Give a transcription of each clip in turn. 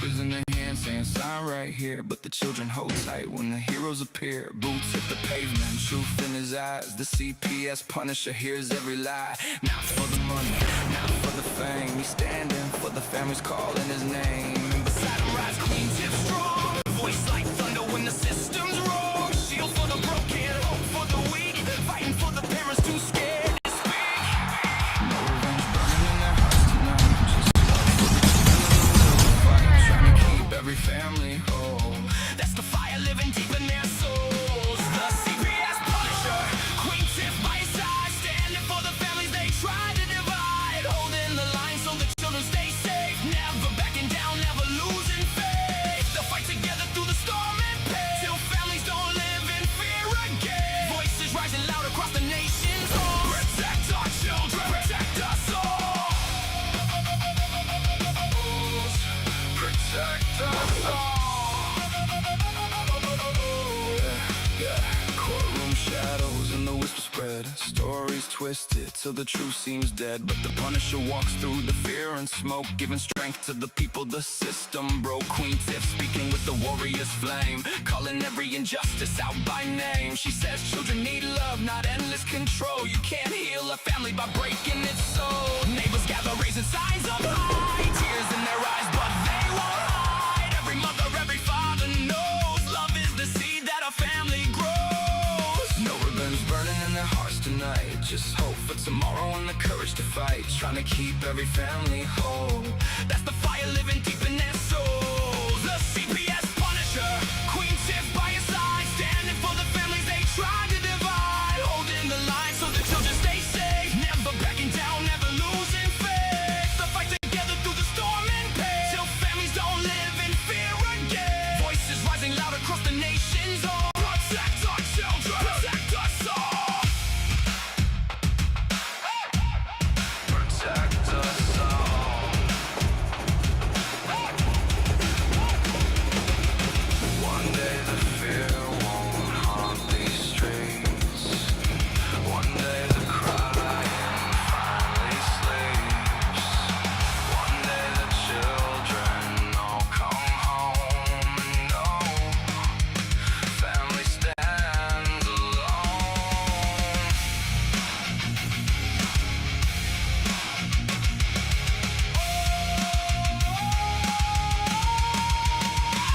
papers in their hands saying sign right here, but the children hold tight when the heroes appear. Boots hit the pavement, truth in his eyes. The CPS Punisher hears every lie. Not for the money, not for the fame. He's standing for the families calling his name. And beside him rides Queen Tiff strong, voice like thunder when the system's wrong. Shield for the broken, hope for the weak, fighting for the parents too scared to speak. No revenge burning in their hearts tonight. Just fight, trying to keep every family whole. That's the fire living deep in their souls. The CPS Punisher, Queen Tiff by his side, standing for the families they try to divide, holding the line so the children stay safe, never backing down, never losing faith. They'll fight together through the storm and pain, till families don't live in fear again. Voices rising loud across the nation's home. Protect our children, protect us all. Protect us all. Courtroom shadows and the whisper spread, stories twisted till the truth seems dead. But the Punisher walks through the fear and smoke, giving strength to the people the system broke. Queen Tiff speaking with the warrior's flame, calling every injustice out by name. She says children need love, not endless control. You can't heal a family by breaking its soul. Neighbors gather raising signs up high, tears in their eyes but they won't hide. Every mother, every father knows love is the seed that a family grows. No revenge burning in their hearts tonight, just hope for tomorrow and the courage to fight, trying to keep every family whole. That's the fire living deep in their souls. The CPS Punisher, Queen Tiff by his side, standing for the families they try to divide, holding the line so the children stay safe, never backing down, never losing faith. They'll fight together through the storm and pain, till families don't live in fear again. Voices rising loud across the nation's home. Protect our children, protect us all. Protect us all. One day the fear won't haunt these streets. One day the crying finally sleeps. One day the children all come home and know family stands alone.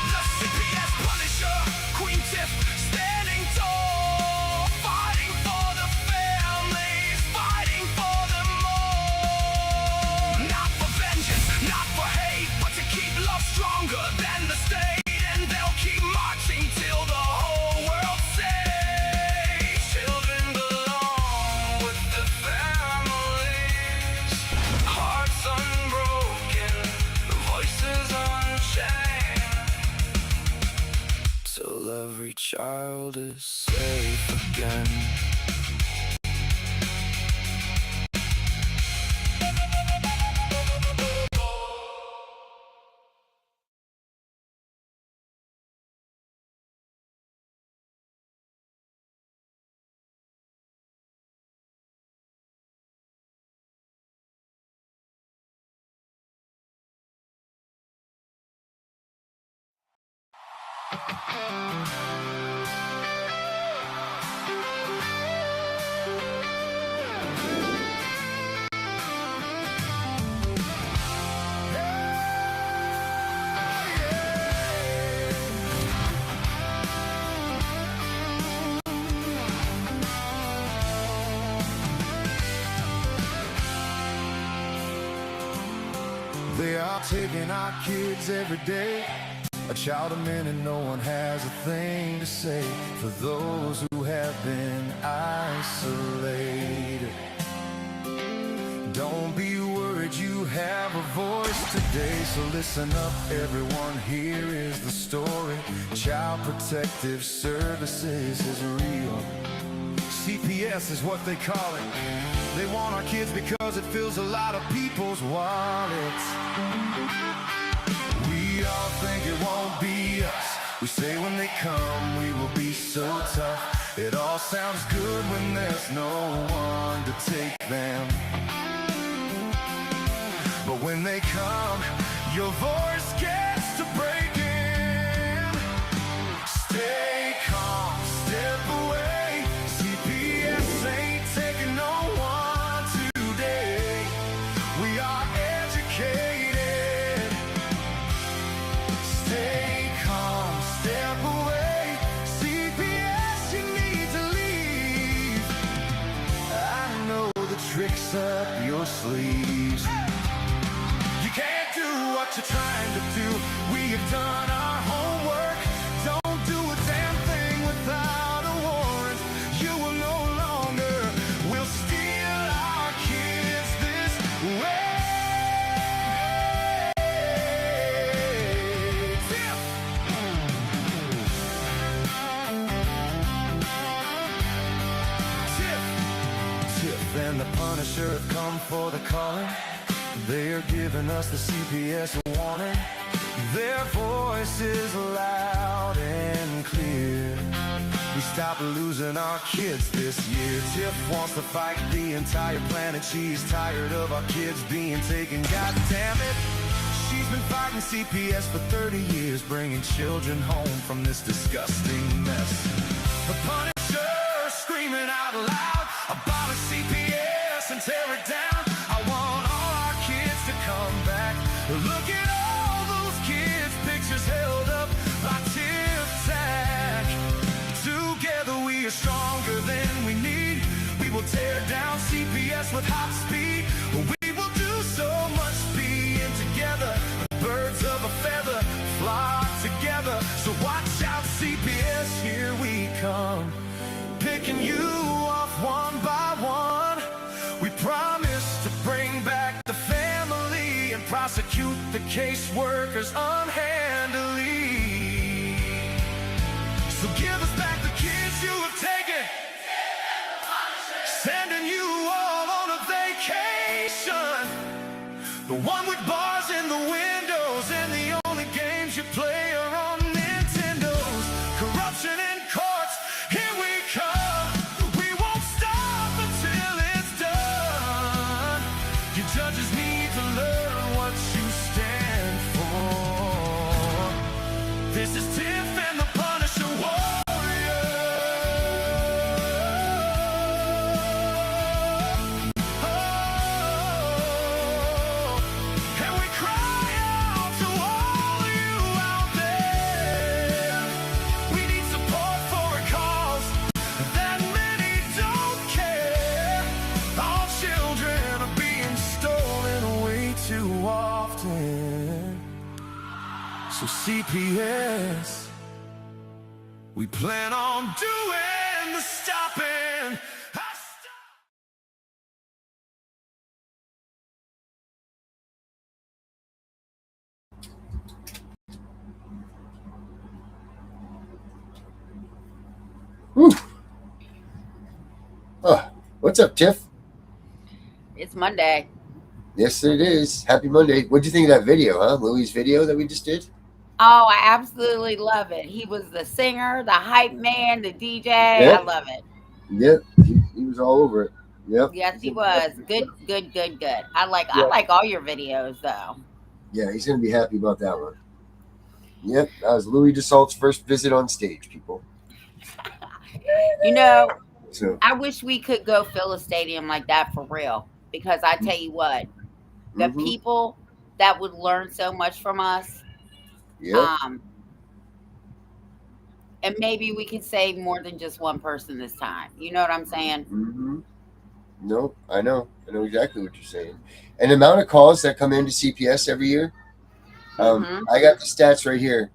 The CPS Punisher, Queen Tiff, standing tall, fighting for the families, fighting for them all. Not for vengeance, not for hate, but to keep love stronger than the state. And they'll keep marching till the whole world says children belong with the families. Hearts unbroken, voices unchained, till every child is safe again. They are taking our kids every day. A child a minute, no one has a thing to say for those who have been isolated. Don't be worried, you have a voice today. So listen up everyone, here is the story. Child Protective Services is real. CPS is what they call it. They want our kids because it fills a lot of people's wallets. We all think it won't be us. We say when they come we will be so tough. It all sounds good when there's no one to take them. But when they come, your voice gets to your sleeves. You can't do what you're trying to do. We have done our homework. Don't do a damn thing without a warrant. You will no longer will steal our kids this way. Tiff and the Punisher have come for the calling. They're giving us the CPS warning. Their voice is loud and clear. We stop losing our kids this year. Tiff wants to fight the entire planet. She's tired of our kids being taken. God damn it. She's been fighting CPS for 30 years, bringing children home from this disgusting mess. The Punisher screaming out loud, abolish CPS and tear it down. I want all our kids to come back. Look at all those kids' pictures held up by Tiff Tack. Together we are stronger than we need. We will tear down CPS with hot speed. We will do so much being together. Birds of a feather flock together. So watch out, CPS, here we come. Picking you off one by one. We promise to bring back the family and prosecute the caseworkers unhandily. So give us back the kids you have taken. Sending you all on a vacation. The one with bars in the windows and the only games you play are on Nintendos. Corruption in courts, here we come. We won't stop until it's done. Your judges need to learn what you stand for. This is Tiff and the Punisher Warrior. And we cry out to all you out there. We need support for a cause that many don't care. Our children are being stolen way too often. So CPS, we plan on doing the stopping. Whew. Oh, what's up, Tiff? It's Monday. Yes, it is. Happy Monday. What'd you think of that video, huh? Louis' video that we just did? Oh, I absolutely love it. He was the singer, the hype man, the DJ. Yep. I love it. Yep. He was all over it. Yep. Yes, he was. Good. I like all your videos though. Yeah, he's going to be happy about that one. Yep. That was Louis DeSalt's first visit on stage, people. You know, So, I wish we could go fill a stadium like that for real. Because I tell you what, the mhm. people that would learn so much from us, Yep. and maybe we can save more than just one person this time. You know what I'm saying? Mm-hmm. No, I know. I know exactly what you're saying. And the amount of calls that come into CPS every year, Mhm. I got the stats right here.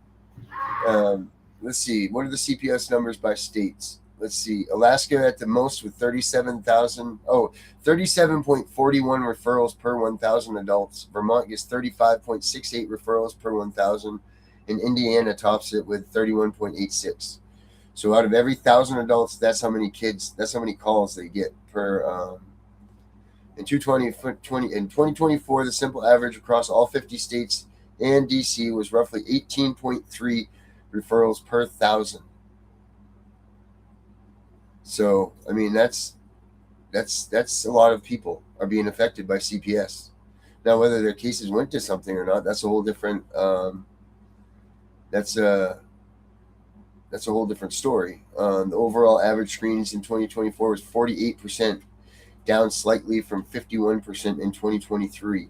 Let's see. What are the CPS numbers by states? Let's see. Alaska at the most with 37,000. Oh, 37.41 referrals per 1,000 adults. Vermont gets 35.68 referrals per 1,000. And Indiana tops it with 31.86. So out of every 1,000 adults, that's how many calls they get per. In 2024, the simple average across all 50 states and DC was roughly 18.3 referrals per 1,000. So, I mean, that's a lot of people are being affected by CPS. Now, whether their cases went to something or not, that's a whole different. That's a whole different story. The overall average screenings in 2024 was 48%, down slightly from 51% in 2023.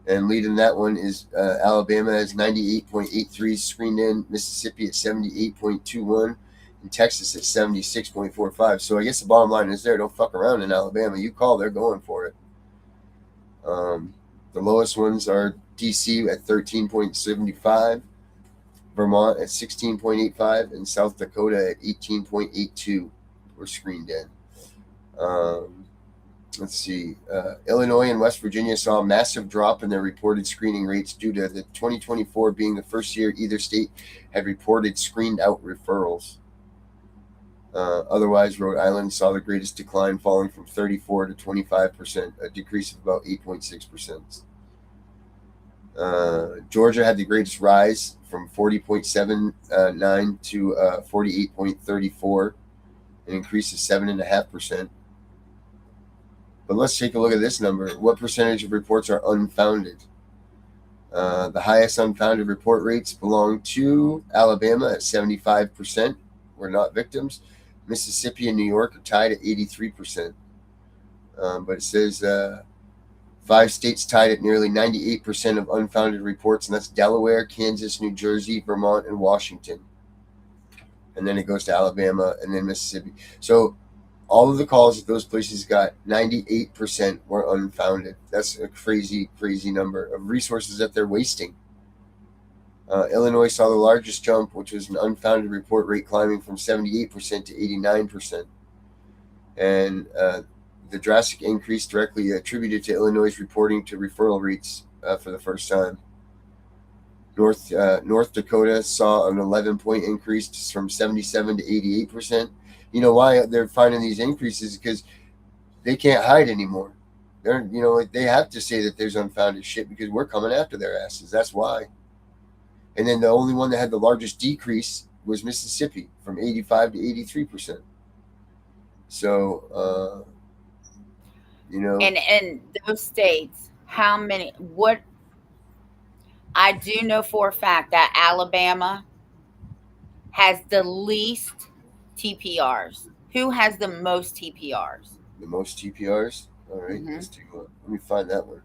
And leading that one is Alabama has 98.83 screened in, Mississippi at 78.21, and Texas at 76.45. So I guess the bottom line is don't fuck around in Alabama. You call, they're going for it. The lowest ones are DC at 13.75, Vermont at 16.85, and South Dakota at 18.82 were screened in. Let's see. Illinois and West Virginia saw a massive drop in their reported screening rates due to the 2024 being the first year either state had reported screened out referrals. Otherwise, Rhode Island saw the greatest decline, falling from 34 to 25%, a decrease of about 8.6%. Georgia had the greatest rise from 40.79 to 48.34, an increase of 7.5%. But let's take a look at this number. What percentage of reports are unfounded? The highest unfounded report rates belong to Alabama at 75%, were not victims. Mississippi and New York are tied at 83%. But it says 5 states tied at nearly 98% of unfounded reports, and that's Delaware, Kansas, New Jersey, Vermont, and Washington. And then it goes to Alabama and then Mississippi. So all of the calls that those places got, 98% were unfounded. That's a crazy, crazy number of resources that they're wasting. Illinois saw the largest jump, which was an unfounded report rate climbing from 78% to 89%. And the drastic increase directly attributed to Illinois' reporting to referral rates for the first time. North Dakota saw an 11-point increase from 77 to 88%. You know why they're finding these increases? Because they can't hide anymore. They have to say that there's unfounded shit because we're coming after their asses. That's why. And then the only one that had the largest decrease was Mississippi, from 85 to 83%. So, And in those states, how many? What? I do know for a fact that Alabama has the least TPRs. Who has the most TPRs? The most TPRs? All right, let's take a look. Let me find that one.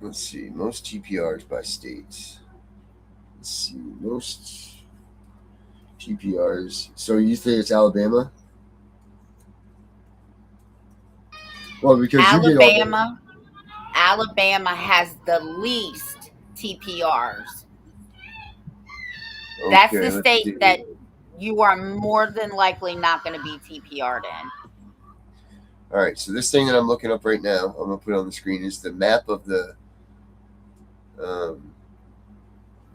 Let's see, most TPRs by states. Let's see, most TPRs. So you think it's Alabama? Well, because Alabama has the least TPRs. Okay, That's the state that you are more than likely not going to be TPR'd in. All right, so this thing that I'm looking up right now, I'm going to put on the screen, is the map of the,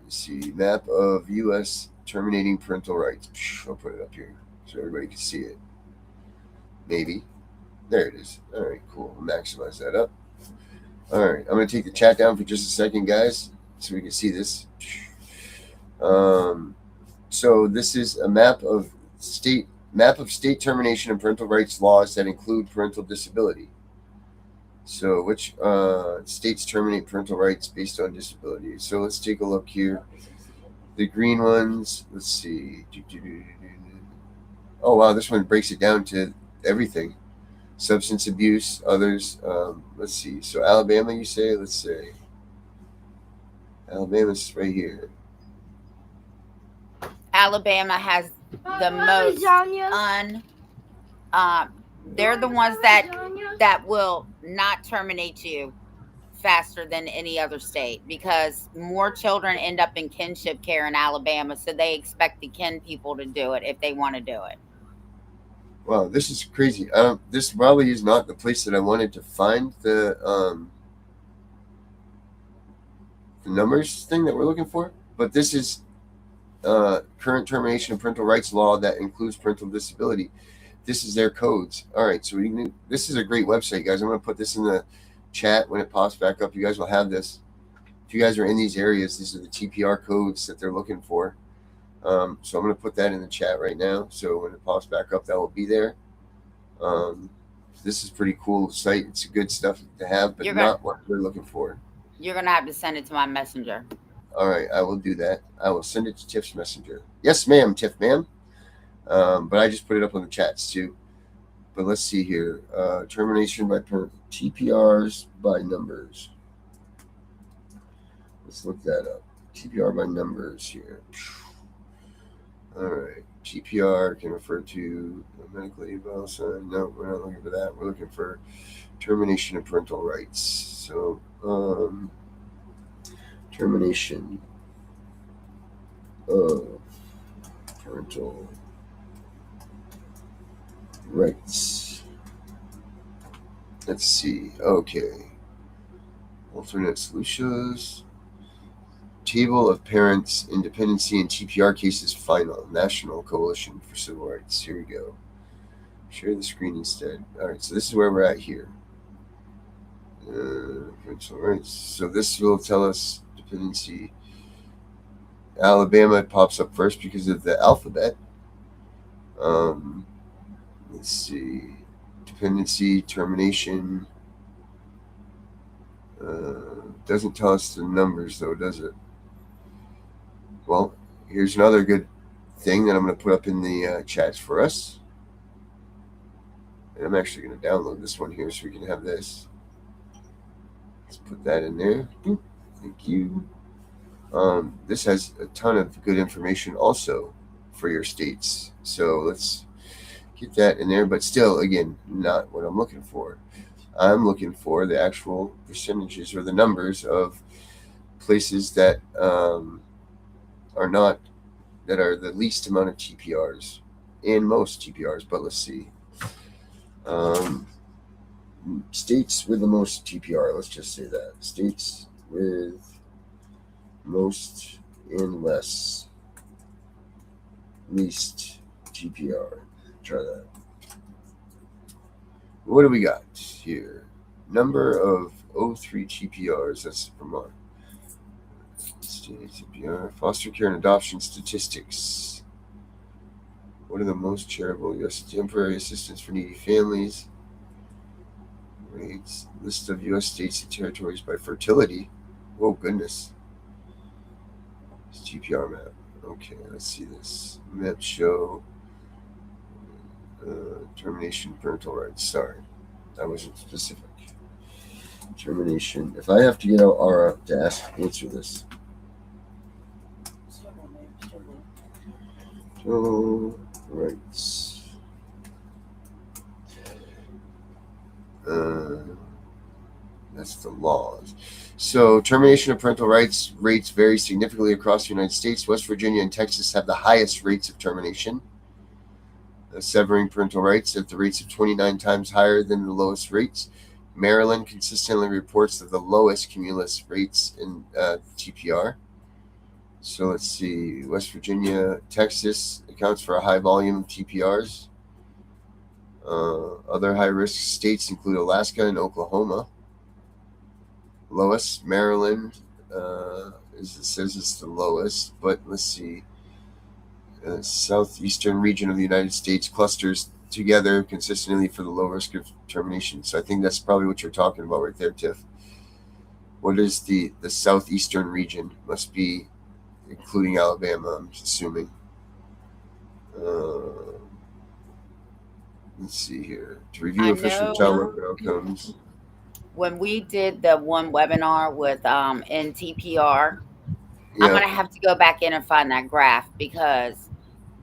let's see, map of U.S. terminating parental rights. I'll put it up here so everybody can see it. Maybe. There it is. All right, cool. I'll maximize that up. All right, I'm going to take the chat down for just a second, guys, so we can see this. So this is a map of state termination and parental rights laws that include parental disability. So which states terminate parental rights based on disability? So let's take a look here. The green ones, let's see. Oh, wow, this one breaks it down to everything. Substance abuse, others. Let's see. So Alabama, you say? Let's say. Alabama's right here. Alabama has the most they're the ones that will not terminate you faster than any other state, because more children end up in kinship care in Alabama, so they expect the kin people to do it if they want to do it. Wow, this is crazy. This probably is not the place that I wanted to find the numbers thing that we're looking for, but this is current termination of parental rights law that includes parental disability. This is their codes. All right, so this is a great website, guys. I'm going to put this in the chat when it pops back up. You guys will have this. If you guys are in these areas, these are the TPR codes that they're looking for. So I'm going to put that in the chat right now. So when it pops back up, that will be there. This is pretty cool site. It's good stuff to have, but not what we're looking for. You're going to have to send it to my messenger. All right, I will do that. I will send it to Tiff's messenger. Yes, ma'am, Tiff, ma'am. But I just put it up on the chats too. But let's see here. Termination by TPRs by numbers. Let's look that up. TPR by numbers here. All right. TPR can refer to medically well. So no, we're not looking for that. We're looking for termination of parental rights. So termination of parental rights. Let's see. Okay. Alternate solutions. Table of Parents, Independency, and TPR Cases Final. National Coalition for Civil Rights. Here we go. Share the screen instead. Alright, so this is where we're at here. Parental rights. So this will tell us dependency. Alabama pops up first because of the alphabet. Let's see. Dependency, termination. Doesn't tell us the numbers though, does it? Well, here's another good thing that I'm going to put up in the chats for us. And I'm actually going to download this one here so we can have this. Let's put that in there. Boop. Thank you. This has a ton of good information also for your states. So let's get that in there. But still, again, not what I'm looking for. I'm looking for the actual percentages or the numbers of places that are the least amount of TPRs and most TPRs. But let's see. States with the most TPR, let's just say that. States with most and least TPR. Try that. What do we got here? Number of 03 TPRs, that's Vermont. State TPR, foster care and adoption statistics. What are the most charitable U.S. temporary assistance for needy families? Rates. List of U.S. states and territories by fertility. Whoa, goodness. It's TPR map. Okay, let's see this. Map show. Termination parental rights. Sorry, that wasn't specific. Termination. If I have to get out Aura to answer this. Parental rights. That's the laws. So termination of parental rights rates vary significantly across the United States. West Virginia and Texas have the highest rates of termination. Severing parental rights at the rates of 29 times higher than the lowest rates. Maryland consistently reports the lowest cumulus rates in TPR. So let's see. West Virginia, Texas accounts for a high volume of TPRs. Other high-risk states include Alaska and Oklahoma. Lowest, Maryland, it says it's the lowest, but let's see. Southeastern region of the United States clusters together consistently for the low risk of termination. So I think that's probably what you're talking about right there, Tiff. What is the southeastern region? Must be including Alabama, I'm assuming. Let's see here. To review official child welfare outcomes. When we did the one webinar with NTPR, I'm going to have to go back in and find that graph because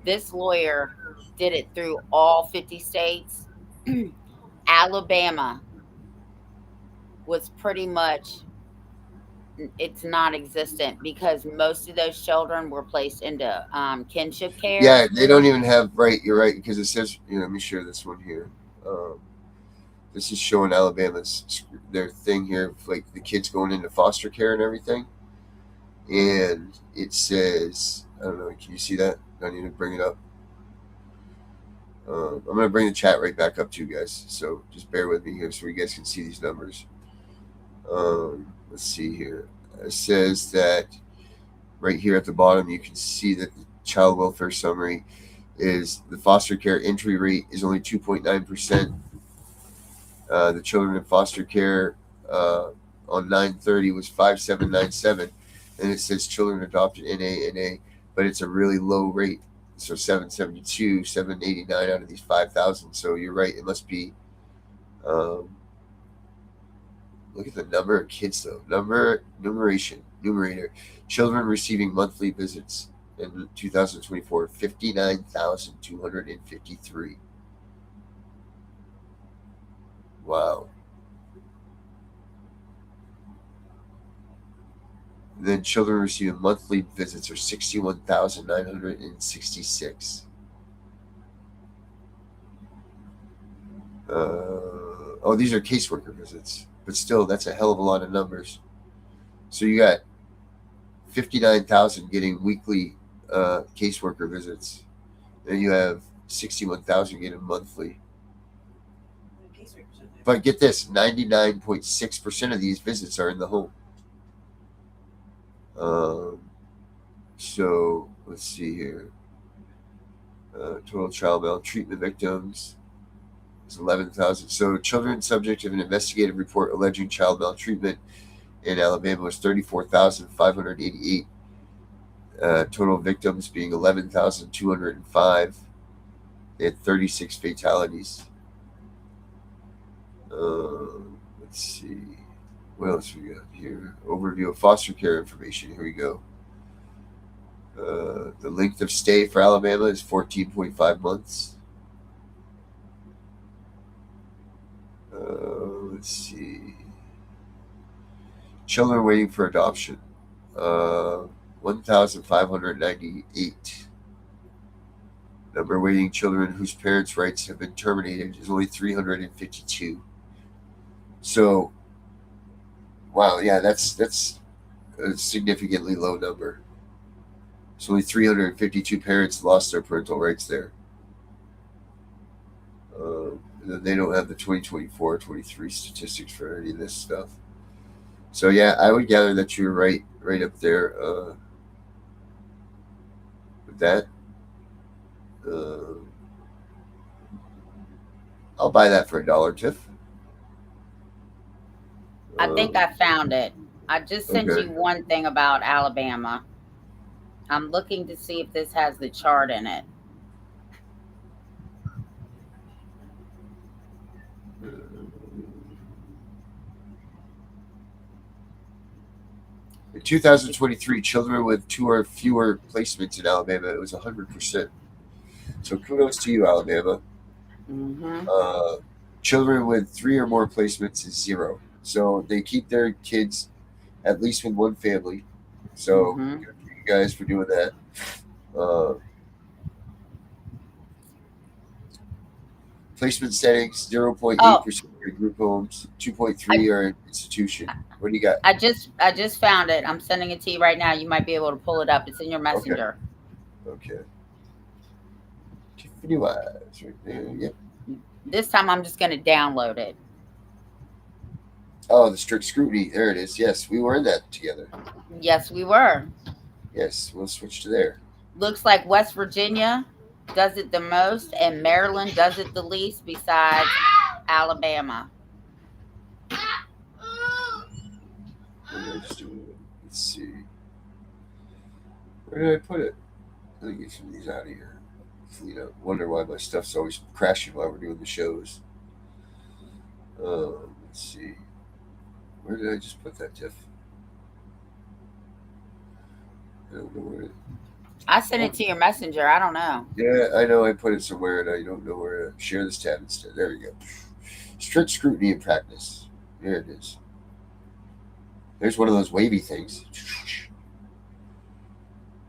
this lawyer did it through all 50 states. Alabama was pretty much, it's non-existent because most of those children were placed into kinship care. Yeah, they don't even have, right, you're right, because it says, let me share this one here. This is showing Alabama's, their thing here, like the kids going into foster care and everything. And it says, I don't know, can you see that? I need to bring it up. I'm going to bring the chat right back up to you guys. So just bear with me here so you guys can see these numbers. Let's see here. It says that right here at the bottom, you can see that the child welfare summary is the foster care entry rate is only 2.9%. The children in foster care on 9/30 was 5,797. And it says children adopted NA, but it's a really low rate. So 772, 789 out of these 5,000. So you're right. It must be, look at the number of kids though. Numerator. Children receiving monthly visits. in 2024, 59,253. Wow. And then children receiving monthly visits are 61,966. Oh, these are caseworker visits, but still, that's a hell of a lot of numbers. So you got 59,000 getting weekly caseworker visits. Then you have 61,000 getting monthly. But get this, 99.6% of these visits are in the home. So let's see here. Total child maltreatment victims is 11,000. So children subject of an investigative report alleging child maltreatment in Alabama was 34,588. Total victims being 11,205. They had 36 fatalities. Let's see. What else we got here? Overview of foster care information. Here we go. The length of stay for Alabama is 14.5 months. Let's see. Children waiting for adoption. 1,598. Number of waiting children whose parents' rights have been terminated is only 352. So, wow, yeah, that's a significantly low number. So only 352 parents lost their parental rights there. And then they don't have the 2024-23 statistics for any of this stuff. So yeah, I would gather that you're right up there with that. I'll buy that for $1, Tiff. I think I found it. I just sent Okay. you one thing about Alabama. I'm looking to see if this has the chart in it. In 2023, children with 2 or fewer placements in Alabama, it was 100%. So kudos to you, Alabama. Mm-hmm. Children with 3 or more placements is 0. So they keep their kids at least with one family. So good for you guys for doing that. Placement settings, 0.8% are group homes, 2.3 are an institution. What do you got? I just found it. I'm sending it to you right now. You might be able to pull it up. It's in your messenger. Okay. Tiffany Wise right there. Yep. This time I'm just going to download it. Oh, the strict scrutiny. There it is. Yes, we were in that together. Yes, we were. Yes, we'll switch to there. Looks like West Virginia does it the most and Maryland does it the least besides Alabama. Let's see. Where did I put it? Let me get some of these out of here. You know, wonder why my stuff's always crashing while we're doing the shows. Let's see. Where did I just put that, Tiff? I don't know where. I sent it to your messenger. I don't know. Yeah, I know I put it somewhere and I don't know where to share this tab instead. There we go. Strict scrutiny in practice. There it is. There's one of those wavy things.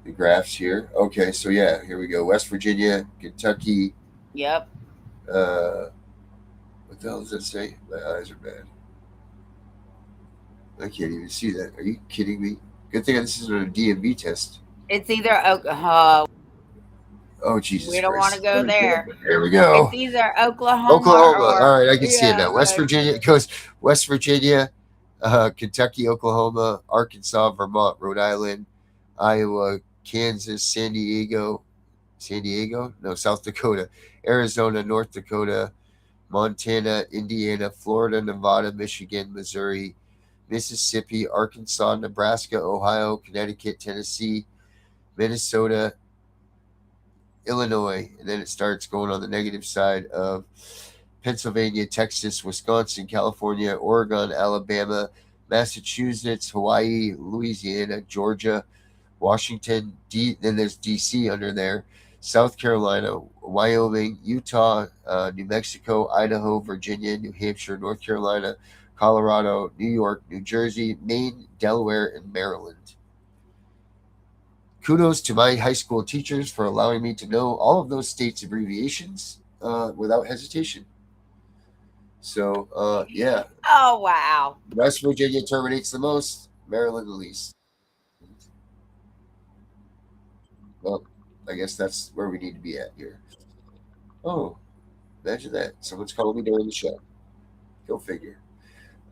The graphs here. Okay, so yeah, here we go. West Virginia, Kentucky. Yep. What the hell does that say? My eyes are bad. I can't even see that. Are you kidding me? Good thing this isn't a DMV test. It's either Oklahoma. Oh, Jesus We don't want to go there. There we go. It's either Oklahoma. All right, I can see it now. West Virginia. It goes West Virginia, Kentucky, Oklahoma, Arkansas, Vermont, Rhode Island, Iowa, Kansas, San Diego? No, South Dakota, Arizona, North Dakota, Montana, Indiana, Florida, Nevada, Michigan, Missouri, Mississippi, Arkansas, Nebraska, Ohio, Connecticut, Tennessee, Minnesota, Illinois, and then it starts going on the negative side of Pennsylvania, Texas, Wisconsin, California, Oregon, Alabama, Massachusetts, Hawaii, Louisiana, Georgia, Washington, then there's DC under there, South Carolina, Wyoming, Utah, New Mexico, Idaho, Virginia, New Hampshire, North Carolina, Colorado, New York, New Jersey, Maine, Delaware, and Maryland. Kudos to my high school teachers for allowing me to know all of those states' abbreviations without hesitation. So, yeah. Oh, wow. West Virginia terminates the most, Maryland the least. Well, I guess that's where we need to be at here. Oh, imagine that. Someone's calling me during the show. Go figure.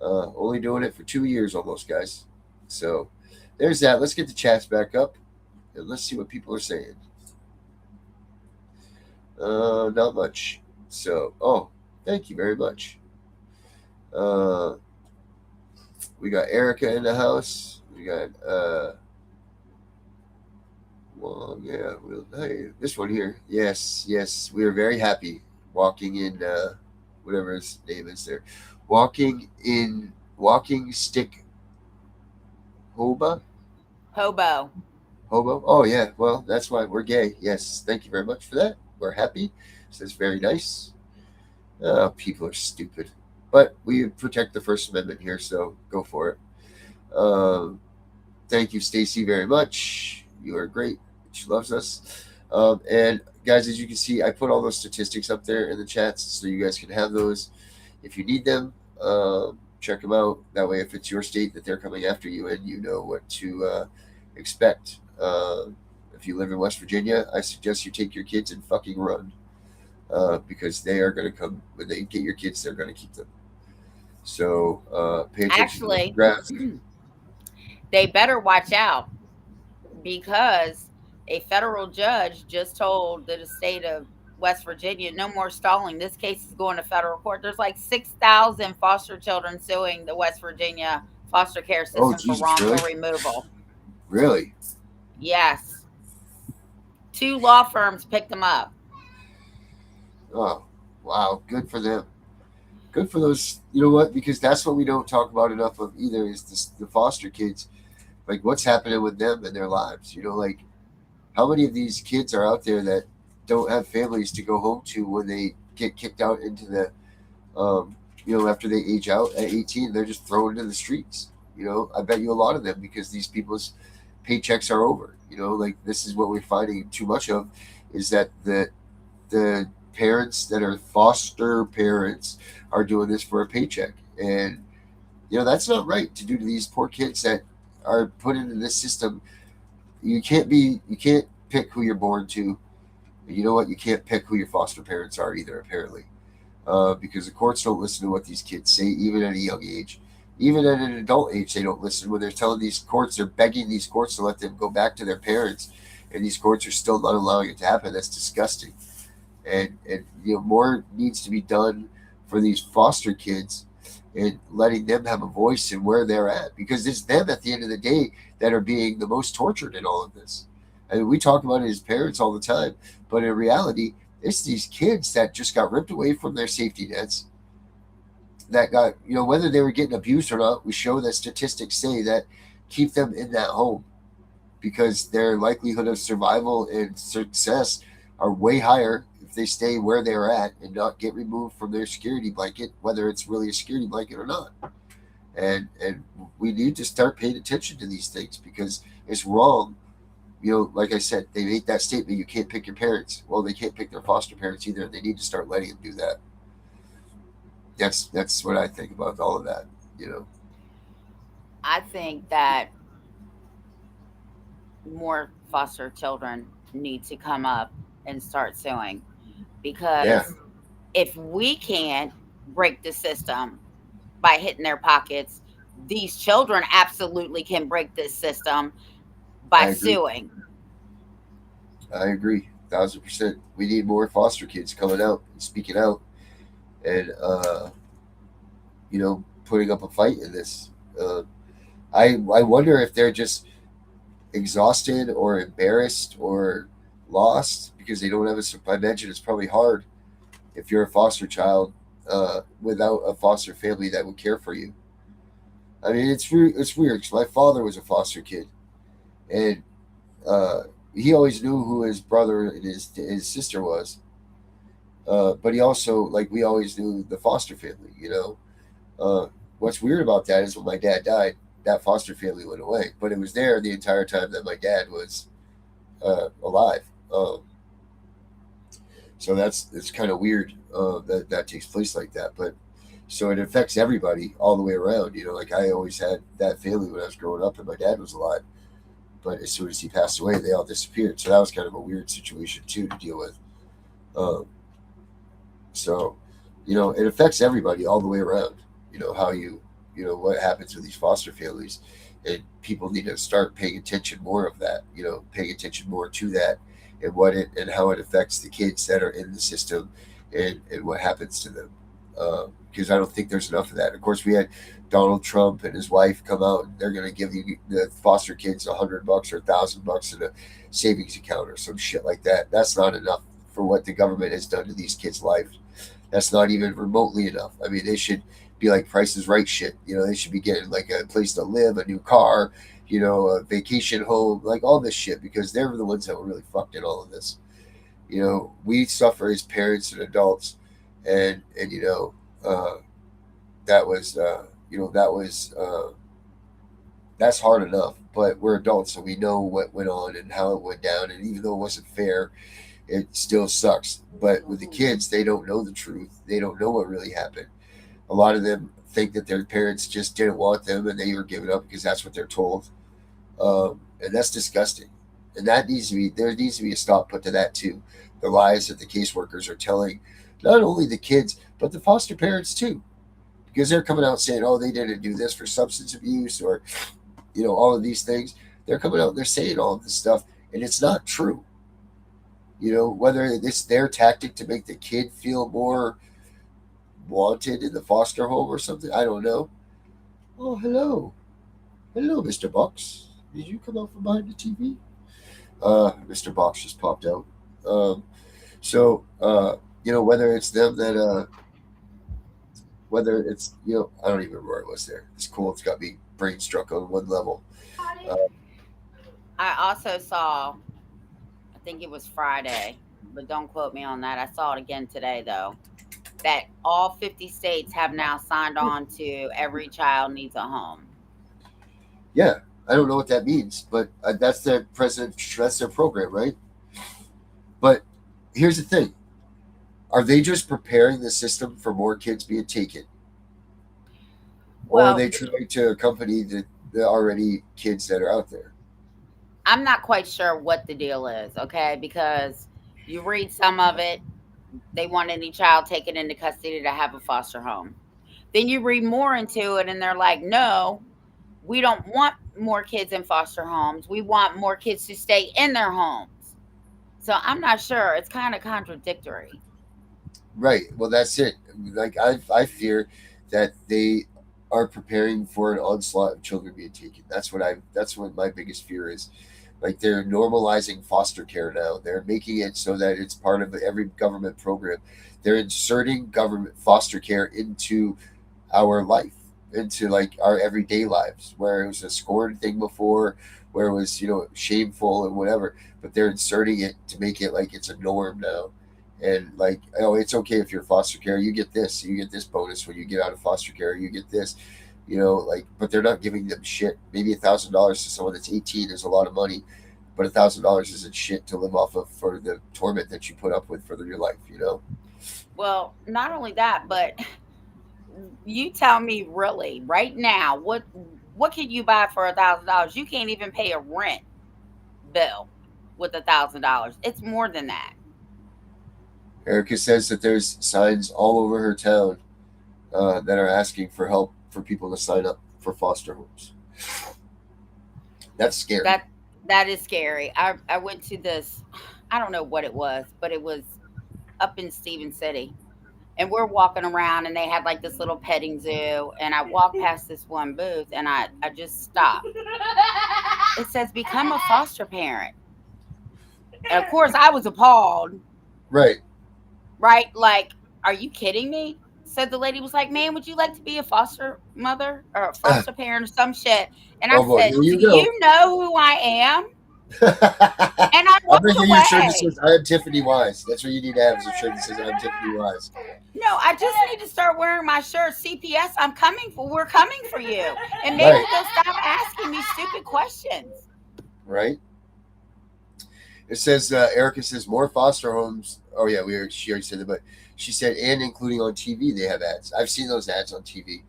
Only doing it for 2 years almost, guys. So there's that. Let's get the chats back up and let's see what people are saying. Not much. So, thank you very much. We got Erica in the house. We got hey, this one here. Yes, we are very happy walking in whatever his name is there. Walking stick hobo. Oh yeah, well that's why we're gay. Yes, thank you very much for that. We're happy. So that's very nice. People are stupid, but we protect the First Amendment here, so go for it. Thank you, Stacy, very much. You are great. She loves us. And guys, as you can see, I put all those statistics up there in the chats, so you guys can have those if you need them. Check them out. That way, if it's your state that they're coming after you in, you know what to expect. If you live in West Virginia, I suggest you take your kids and fucking run, because they are going to come when they get your kids. They're going to keep them. So pay attention. Actually, they better watch out, because a federal judge just told the state of West Virginia, no more stalling. This case is going to federal court. There's like 6,000 foster children suing the West Virginia foster care system for wrongful removal. Really? Yes. 2 law firms picked them up. Oh, wow. Good for them. Good for those. You know what? Because that's what we don't talk about enough of either, is the foster kids. Like, what's happening with them in their lives? You know, like, how many of these kids are out there that don't have families to go home to when they get kicked out into the, after they age out at 18, they're just thrown into the streets. You know, I bet you a lot of them, because these people's paychecks are over. You know, like, this is what we're finding too much of, is that the parents that are foster parents are doing this for a paycheck. And, that's not right to do to these poor kids that are put into this system. You can't pick who you're born to. You know what? You can't pick who your foster parents are either, apparently, because the courts don't listen to what these kids say, even at a young age. Even at an adult age, they don't listen. When they're telling these courts, they're begging these courts to let them go back to their parents, and these courts are still not allowing it to happen. That's disgusting. And more needs to be done for these foster kids, and letting them have a voice in where they're at, because it's them at the end of the day that are being the most tortured in all of this. I mean, we talk about it as parents all the time, but in reality, it's these kids that just got ripped away from their safety nets, that got, whether they were getting abused or not, we show that statistics say that keep them in that home, because their likelihood of survival and success are way higher if they stay where they're at and not get removed from their security blanket, whether it's really a security blanket or not. And we need to start paying attention to these things, because it's wrong. Like I said, they made that statement, you can't pick your parents. Well, they can't pick their foster parents either. They need to start letting them do that. That's what I think about all of that. I think that more foster children need to come up and start suing, because if we can't break the system by hitting their pockets, these children absolutely can break this system by suing. I agree, 1,000%. We need more foster kids coming out and speaking out, and putting up a fight in this. I wonder if they're just exhausted or embarrassed or lost because they don't have I imagine it's probably hard if you're a foster child without a foster family that would care for you. I mean, it's weird. My father was a foster kid, and uh, he always knew who his brother and his sister was, but he also, like, we always knew the foster family. What's weird about that is when my dad died, that foster family went away, but it was there the entire time that my dad was alive. So it's kind of weird that takes place like that. But so it affects everybody all the way around. Like I always had that family when I was growing up, and my dad was alive. But as soon as he passed away, they all disappeared. So that was kind of a weird situation too to deal with. Um, so, it affects everybody all the way around. How what happens with these foster families, and people need to start paying attention more of that. Paying attention more to that, and and how it affects the kids that are in the system, and what happens to them. Because I don't think there's enough of that. Of course, we had Donald Trump and his wife come out, and they're going to give you the foster kids $100 or $1,000 in a savings account or some shit like that. That's not enough for what the government has done to these kids' lives. That's not even remotely enough. I mean, they should be like Price is Right shit. They should be getting like a place to live, a new car, a vacation home, like all this shit, because they're the ones that were really fucked in all of this. We suffer as parents and adults, and uh, that was that's hard enough. But we're adults, so we know what went on and how it went down. And even though it wasn't fair, it still sucks. But with the kids, they don't know the truth. They don't know what really happened. A lot of them think that their parents just didn't want them and they were giving up because that's what they're told. And that's disgusting. And there needs to be a stop put to that too. The lies that the caseworkers are telling not only the kids, but the foster parents too. Because they're coming out saying, oh, they didn't do this for substance abuse, or, all of these things. They're coming out and they're saying all of this stuff, and it's not true. Whether it's their tactic to make the kid feel more wanted in the foster home or something, I don't know. Oh, hello. Hello, Mr. Box. Did you come out from behind the TV? Mr. Box just popped out. So, whether it's them that, whether it's, I don't even remember where it was there. It's cool. It's got me brain struck on one level. Uh, I also saw, I think it was Friday, but don't quote me on that. I saw it again today, though, that all 50 states have now signed on to every child needs a home. yeah, I don't know what that means, but that's their president. That's their program, right? But here's the thing: are they just preparing the system for more kids being taken, or are Well, they trying to accompany the already kids that are out there? I'm not quite sure what the deal is, okay? Because you read some of it, they want any child taken into custody to have a foster home. Then you read more into it, and they're like, no, we don't want more kids in foster homes. We want more kids to stay in their homes. So I'm not sure. It's kind of contradictory. Right. Well, that's it. Like I fear that they are preparing for an onslaught of children being taken. That's what my biggest fear is. Like they're normalizing foster care now. They're making it so that it's part of every government program. They're inserting government foster care into our life, into like our everyday lives, where it was a scorned thing before, where it was, shameful and whatever. But they're inserting it to make it like it's a norm now. And like, oh, it's okay if you're foster care, you get this bonus when you get out of foster care, you get this, like, but they're not giving them shit. Maybe $1,000 to someone that's 18 is a lot of money, but $1,000 isn't shit to live off of for the torment that you put up with for your life. Well, not only that, but you tell me really right now, what can you buy for $1,000? You can't even pay a rent bill with $1,000. It's more than that. Erica says that there's signs all over her town that are asking for help for people to sign up for foster homes. That's scary. That is scary. I went to this, I don't know what it was, but it was up in Stephen City. And we're walking around and they had like this little petting zoo. And I walked past this one booth and I just stopped. It says become a foster parent. And of course I was appalled. Right. Right? Like, are you kidding me? So the lady was like, "Man, would you like to be a foster mother or a foster parent or some shit?" And I Oh boy, said, here "Do you go. you know who I am?" And I I'll walked bring you a shirt that away. says "I'm Tiffany Wise." That's what you need to have, is a shirt that says "I'm Tiffany Wise." No, I just need to start wearing my shirt. CPS, we're coming for you. And maybe Right, they'll stop asking me stupid questions. right. It says Erica says more foster homes. Oh yeah, she already said that, but she said, and including on TV, they have ads. I've seen those ads on TV,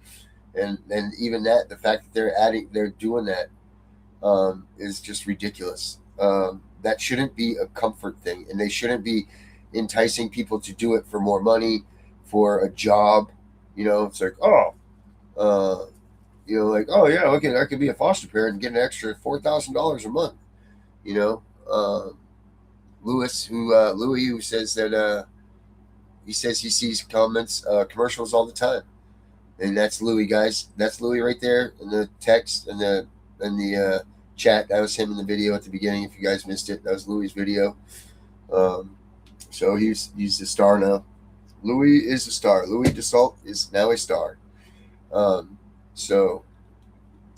and even that, the fact that they're doing that is just ridiculous. That shouldn't be a comfort thing, and they shouldn't be enticing people to do it for more money, for a job. It's like, uh, like, oh yeah, okay, I could be a foster parent and get an extra $4,000 a month. You know, Louis, who says that he says he sees commercials all the time, and that's Louis, guys. That's Louis right there in the text and the chat. That was him in the video at the beginning. If you guys missed it, that was Louis' video. So he's the star now. Louis is a star. Louis DeSalt is now a star. So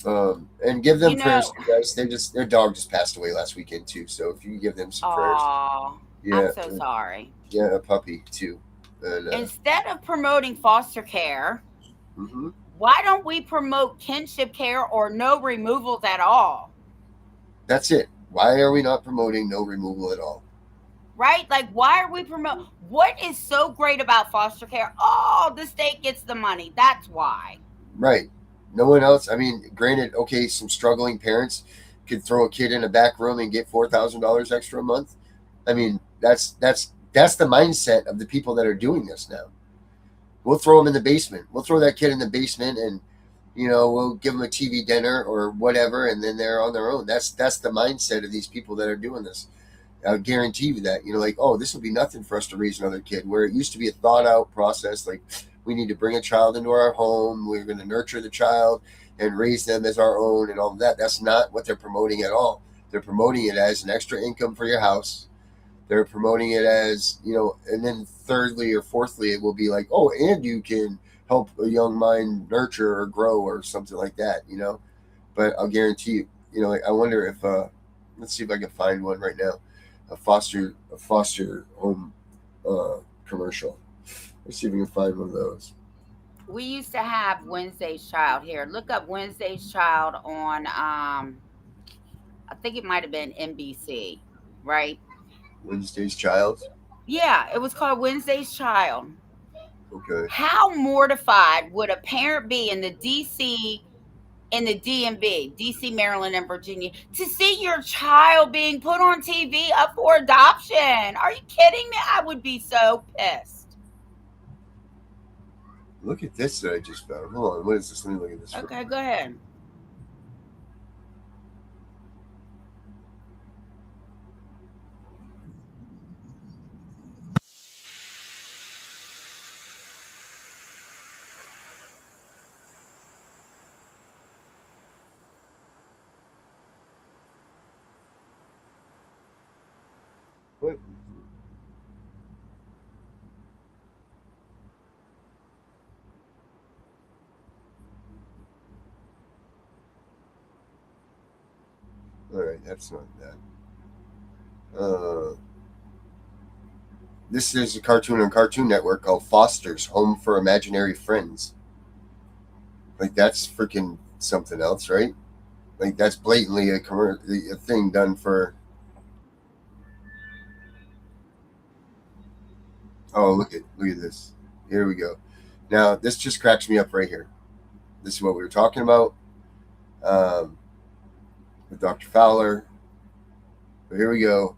and give them prayers, guys. Their dog just passed away last weekend too. So if you can give them some prayers, I'm so sorry. Yeah, a puppy too. And, instead of promoting foster care, why don't we promote kinship care or no removals at all? That's it. Why are we not promoting no removal at all? Right? Like, why are we promoting? What is so great about foster care? Oh, the state gets the money. That's why. Right. No one else. I mean, granted, okay, some struggling parents could throw a kid in a back room and get $4,000 extra a month. I mean, that's the mindset of the people that are doing this now. We'll throw them in the basement. We'll throw that kid in the basement, and we'll give them a TV dinner or whatever, and then they're on their own. That's the mindset of these people that are doing this. I'll guarantee you that. Like, oh, this will be nothing for us to raise another kid. Where it used to be a thought out process, like, we need to bring a child into our home. We're going to nurture the child and raise them as our own and all of that. That's not what they're promoting at all. They're promoting it as an extra income for your house. They're promoting it as, and then thirdly or fourthly, it will be like, oh, and you can help a young mind nurture or grow or something like that, But I'll guarantee you, I wonder if, let's see if I can find one right now, a foster home commercial. Let's see if we can find one of those. We used to have Wednesday's Child here. Look up Wednesday's Child on, I think it might have been NBC, right? Wednesday's Child? Yeah, it was called Wednesday's Child. Okay. How mortified would a parent be in the DMV, DC, Maryland, and Virginia, to see your child being put on TV up for adoption? Are you kidding me? I would be so pissed. Look at this that I just found. Hold on. What is this? Let me look at this. Okay, go ahead. What? All right, that's not that. This is a cartoon on Cartoon Network called Foster's Home for Imaginary Friends. Like, that's freaking something else, right? Like, that's blatantly a thing done for. Oh, look at this. Here we go. Now, this just cracks me up right here. This is what we were talking about with Dr. Fowler. But here we go.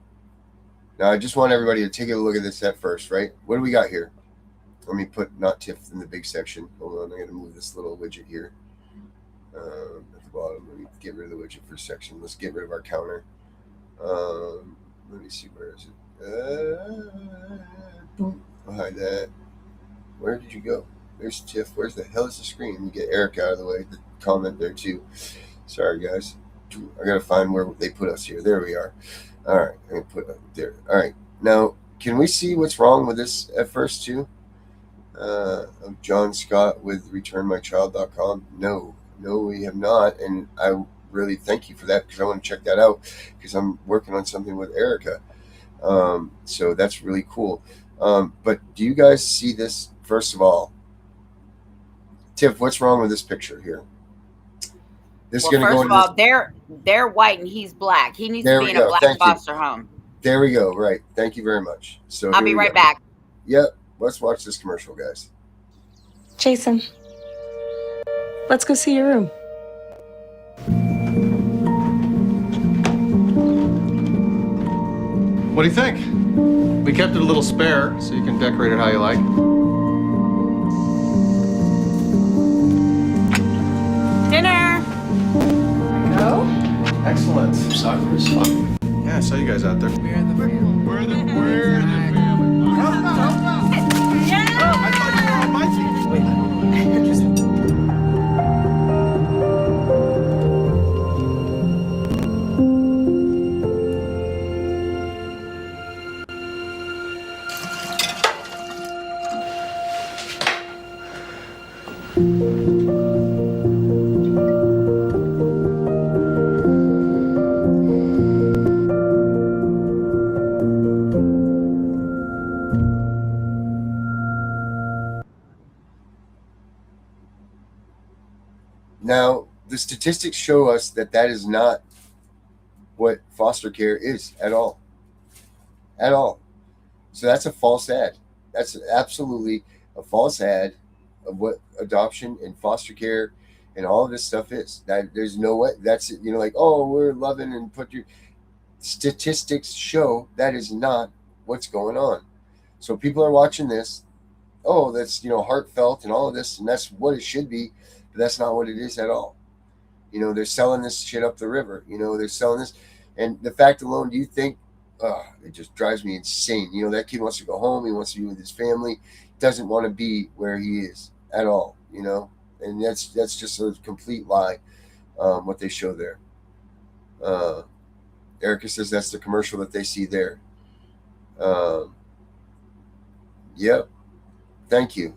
Now, I just want everybody to take a look at this at first, right? What do we got here? Let me put not Tiff in the big section. Hold on, I'm going to move this little widget here at the bottom. Let me get rid of the widget for section. Let's get rid of our counter. Let me see, where is it? Boom. I'll hide that. Where did you go? There's Tiff. Where's the hell is the screen? Let me get Eric out of the way. The comment there too. Sorry, guys. I gotta find where they put us here. There we are. All right, I'm gonna put it there. All right. Now, can we see what's wrong with this at first too? John Scott with returnmychild.com. No, we have not. And I really thank you for that, because I want to check that out, because I'm working on something with Erica. So that's really cool. But do you guys see this? First of all, Tiff, what's wrong with this picture here? This Well, is going to go first of into this. all, they're white and he's black. He needs to There be we in a go. black Thank you. foster home. There we go. Right. Thank you very much. So I'll here be we right go. back. Yep. Let's watch this commercial, guys. Jason, let's go see your room. What do you think? We kept it a little spare, so you can decorate it how you like. Dinner. Go? Excellent. Soccer is fun. Yeah, I saw you guys out there. We're the family. We're the family. Yeah. Oh, I thought you were on my team. Now, the statistics show us that that is not what foster care is at all. At all. So that's a false ad. That's absolutely a false ad of what adoption and foster care and all of this stuff is. That there's no way. That's, like, oh, we're loving and put your statistics show that is not what's going on. So people are watching this. Oh, that's heartfelt and all of this, and that's what it should be, but that's not what it is at all. They're selling this shit up the river. They're selling this, and the fact alone, do you think? It just drives me insane. That kid wants to go home. He wants to be with his family. Doesn't want to be where he is at all. And that's just a complete lie. What they show there. Erica says that's the commercial that they see there. Yep. Thank you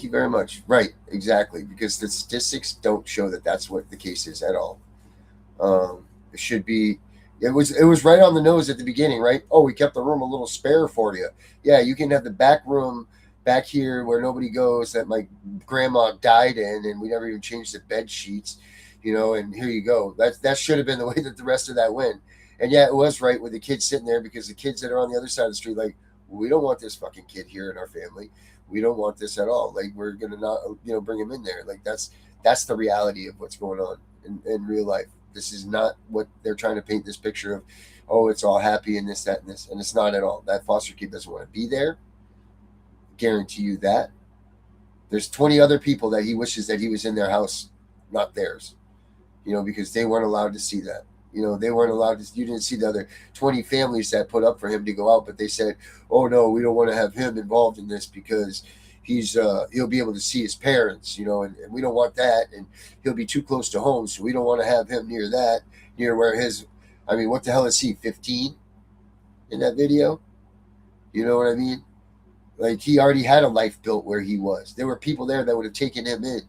very much. Right, exactly, because the statistics don't show that that's what the case is at all. It should be. It was right on the nose at the beginning, right? Oh, we kept the room a little spare for you. Yeah, you can have the back room back here where nobody goes, that my grandma died in, and we never even changed the bed sheets, and here you go. That should have been the way that the rest of that went. And yeah, it was right with the kids sitting there, because the kids that are on the other side of the street, like, we don't want this fucking kid here in our family. We don't want this at all. Like, we're gonna not, bring him in there. Like, that's the reality of what's going on in real life. This is not what they're trying to paint this picture of. Oh, it's all happy and this, that, and this, and it's not at all. That foster kid doesn't want to be there. Guarantee you that. There's 20 other people that he wishes that he was in their house, not theirs. Because they weren't allowed to see that. They weren't allowed to. You didn't see the other 20 families that put up for him to go out, but they said, "Oh no, we don't want to have him involved in this because he'll be able to see his parents, and we don't want that, and he'll be too close to home, so we don't want to have him near where his. I mean, what the hell is he? 15 in that video? You know what I mean? Like, he already had a life built where he was. There were people there that would have taken him in.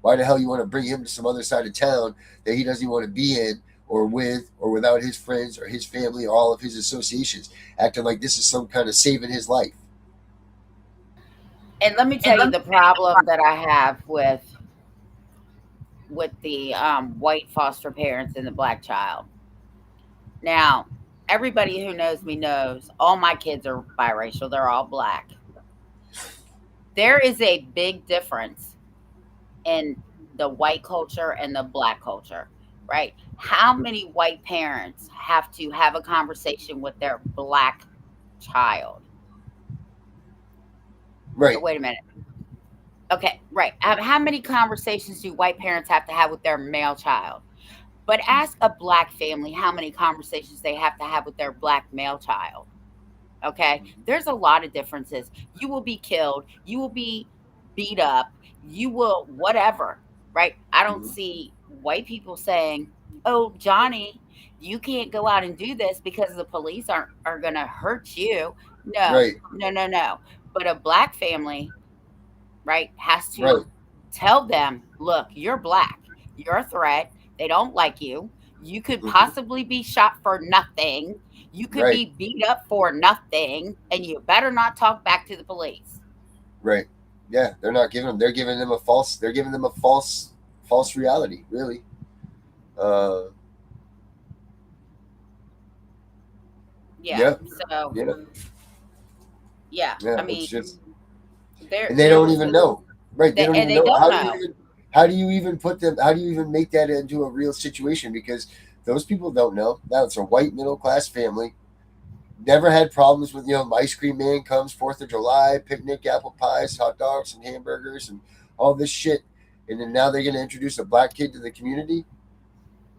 Why the hell you want to bring him to some other side of town that he doesn't even want to be in, or with, or without his friends or his family or all of his associations, acting like this is some kind of saving his life? And let me tell you the problem that I have with the white foster parents and the black child. Now, everybody who knows me knows all my kids are biracial. They're all black. There is a big difference in the white culture and the black culture, right? How many white parents have to have a conversation with their black child? Right. Wait a minute. Okay, right. How many conversations do white parents have to have with their male child? But ask a black family how many conversations they have to have with their black male child. Okay, there's a lot of differences. You will be killed. You will be beat up. You will whatever, right? I don't see white people saying, "Oh, Johnny, you can't go out and do this because the police are going to hurt you." No, Right. no. But a black family, right, has to Right. tell them, "Look, you're black. You're a threat. They don't like you. You could possibly be shot for nothing. You could Right. be beat up for nothing, and you better not talk back to the police. Right. Yeah, they're not giving them. They're giving them a false. They're giving them a false reality. Really. Uh, Yeah. yeah. So Yeah. yeah, Yeah. I It's mean, just, there and they don't even know. Right. They don't and even they know. don't know. How do you even put them? How do you even make that into a real situation? Because those people don't know. Now it's a white middle class family. Never had problems with, ice cream man comes 4th of July, picnic, apple pies, hot dogs, and hamburgers, and all this shit. And then now they're going to introduce a black kid to the community.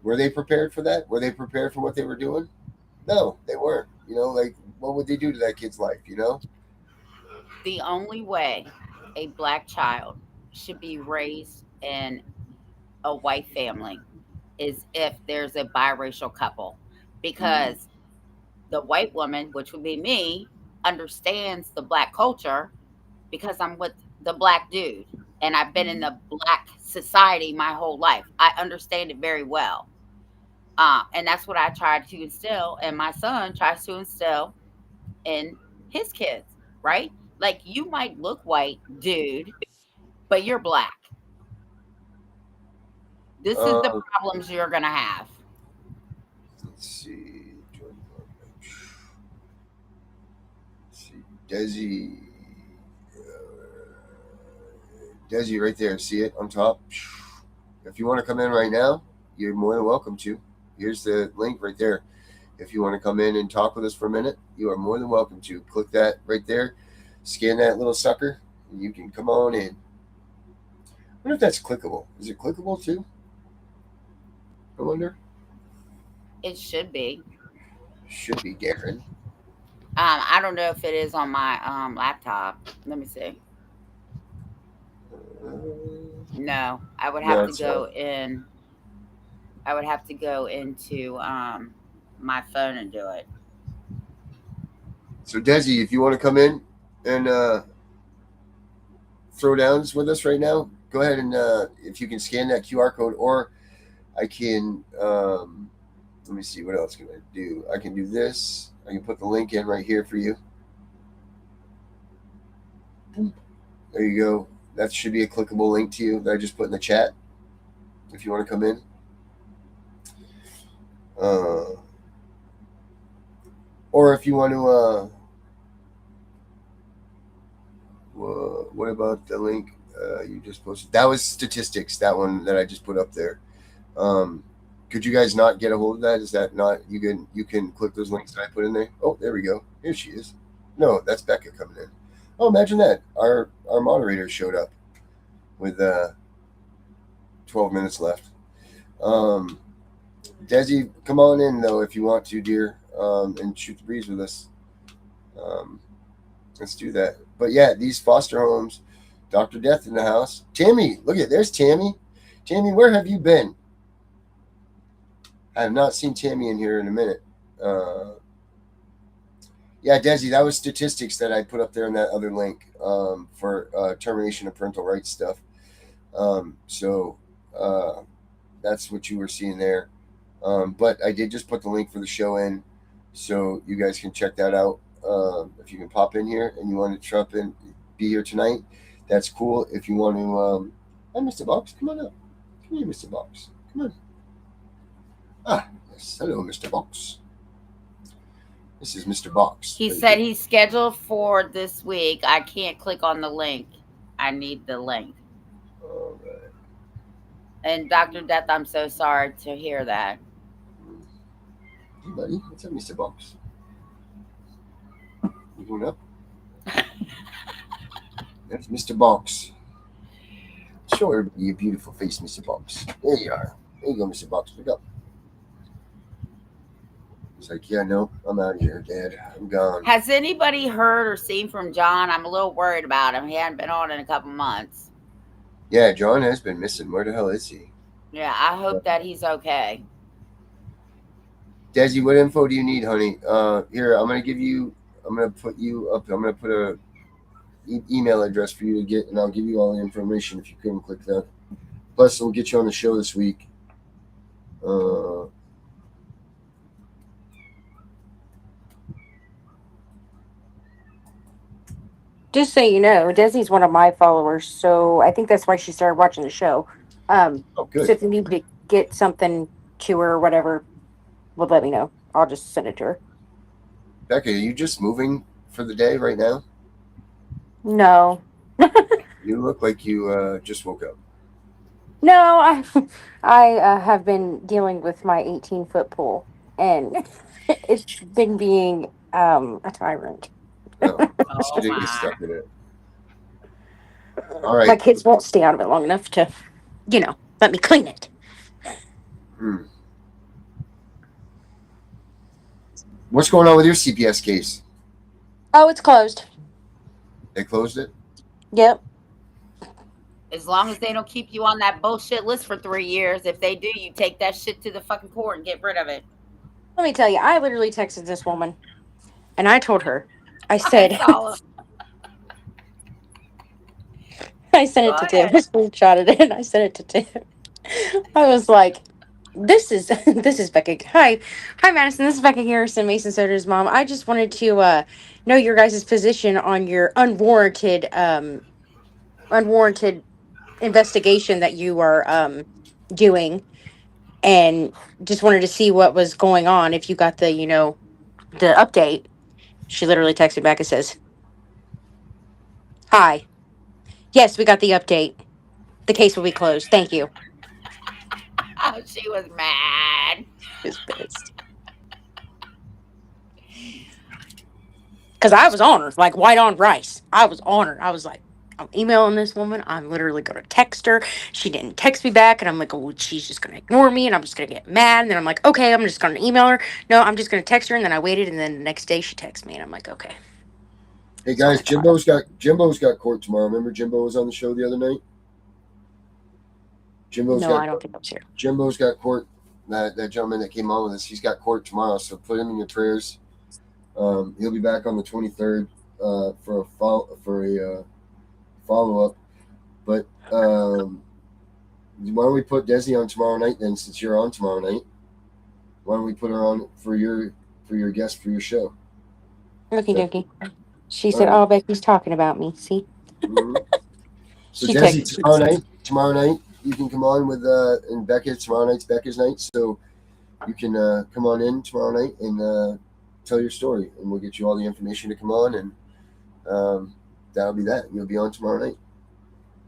Were they prepared for that? Were they prepared for what they were doing? No, they weren't. Like, what would they do to that kid's life? The only way a black child should be raised in a white family is if there's a biracial couple, because the white woman, which would be me, understands the black culture because I'm with the black dude and I've been in the black society my whole life. I understand it very well. And that's what I tried to instill, and my son tries to instill in his kids, right? Like, you might look white, dude, but you're black. This is the Uh, problems you're going to have. let's see. Desi. Desi right there. See it on top? If you want to come in right now, you're more than welcome to. Here's the link right there. If you want to come in and talk with us for a minute, you are more than welcome to. Click that right there. Scan that little sucker, and you can come on in. I wonder if that's clickable. Is it clickable too? I wonder. It should be. Should be, Darren. I don't know if it is on my laptop. Let me see. No, I would have No, to it's go not. in. I would have to go into my phone and do it. So, Desi, if you want to come in and throw downs with us right now, go ahead and if you can scan that QR code, or I can. Let me see, what else can I do? I can do this. I can put the link in right here for you. There you go. That should be a clickable link to you that I just put in the chat if you want to come in. Or if you want to, what about the link you just posted? That was statistics, that one that I just put up there. Could you guys not get a hold of that? Is that not, you can click those links that I put in there? Oh, there we go. Here she is. No, that's Becca coming in. Oh, imagine that. Our moderator showed up with 12 minutes left. Desi, come on in though if you want to, dear, and shoot the breeze with us. Let's do that. But yeah, these foster homes, Dr. Death in the house. Tammy, look at, there's Tammy. Tammy, where have you been? I have not seen Tammy in here in a minute. Yeah, Desi, that was statistics that I put up there in that other link for termination of parental rights stuff. So that's what you were seeing there. But I did just put the link for the show in, so you guys can check that out. If you can pop in here and you want to jump in, be here tonight, that's cool. If you want to, hi, Mr. Box, come on up. Come here, Mr. Box. Come on. Ah, yes. Hello, Mr. Box. This is Mr. Box. He said he's scheduled for this week. I can't click on the link. I need the link. All right. And Dr. Death, I'm so sorry to hear that. Hey, buddy. What's up, Mr. Box? You going up? That's Mr. Box. Show everybody your beautiful face, Mr. Box. There you are. There you go, Mr. Box. Pick up. He's like, yeah, no, I'm out of here, Dad. I'm gone. Has anybody heard or seen from John? I'm a little worried about him. He hadn't been on in a couple months. Yeah, John has been missing. Where the hell is he? Yeah, I hope that he's okay. Desi, what info do you need, honey? Here, I'm going to put you up. I'm going to put a email address for you to get, and I'll give you all the information if you couldn't click that. Plus, we'll get you on the show this week. Just so you know, Desi's one of my followers, so I think that's why she started watching the show. Oh, good. So if you need to get something to her or whatever, well, let me know. I'll just send it to her. Becca, are you just moving for the day right now? No. You look like you just woke up. No, I have been dealing with my 18-foot pool, and it's been being a tyrant. No, Oh you didn't get my. stuck in it. All right. My kids won't stay out of it long enough to, let me clean it. What's going on with your CPS case? Oh, it's closed. They closed it? Yep. As long as they don't keep you on that bullshit list for 3 years. If they do, you take that shit to the fucking court and get rid of it. Let me tell you, I literally texted this woman, and I told her, I I said, saw it. I sent it Go to Tim. I ahead. screenshotted it, and I sent it to Tim. I was like, this is Becca. Hi, Madison. This is Becca Harrison, Mason Soder's mom. I just wanted to know your guys' position on your unwarranted investigation that you are doing, and just wanted to see what was going on. If you got the update. She literally texted back and says, "Hi, yes, we got the update. The case will be closed. Thank you." Oh, she was mad. She was pissed. Because I was on her, like white on rice. I was on her. I was like, I'm emailing this woman. I'm literally going to text her. She didn't text me back. And I'm like, oh, she's just going to ignore me. And I'm just going to get mad. And then I'm like, okay, I'm just going to email her. No, I'm just going to text her. And then I waited. And then the next day she texts me. And I'm like, okay. Hey guys, Jimbo's got court tomorrow. Remember Jimbo was on the show the other night? I don't think I was here. Jimbo's got court. That gentleman that came on with us, he's got court tomorrow. So put him in your prayers. He'll be back on the 23rd for a follow up. But why don't we put Desi on tomorrow night then? Since you're on tomorrow night, why don't we put her on for your guest for your show? Okie dokie. She said, "Oh, Becky's talking about me." See. Mm-hmm. So She Desi, texted. tomorrow night you can come on with and Becca. Tomorrow night's Becca's night, so you can come on in tomorrow night and tell your story, and we'll get you all the information to come on, and that'll be that. You'll be on tomorrow night.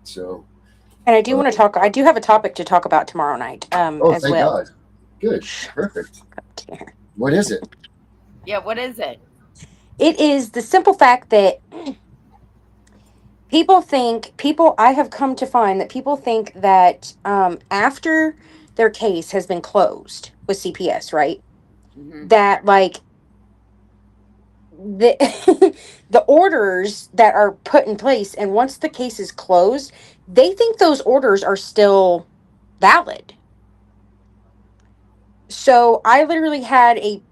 So. And I do want to talk. I do have a topic to talk about tomorrow night. As thank well. God. Good. Perfect. What is it? Yeah, what is it? It is the simple fact that I have come to find that people think that after their case has been closed with CPS, right? Mm-hmm. That like the the orders that are put in place, and once the case is closed, they think those orders are still valid. So I literally had a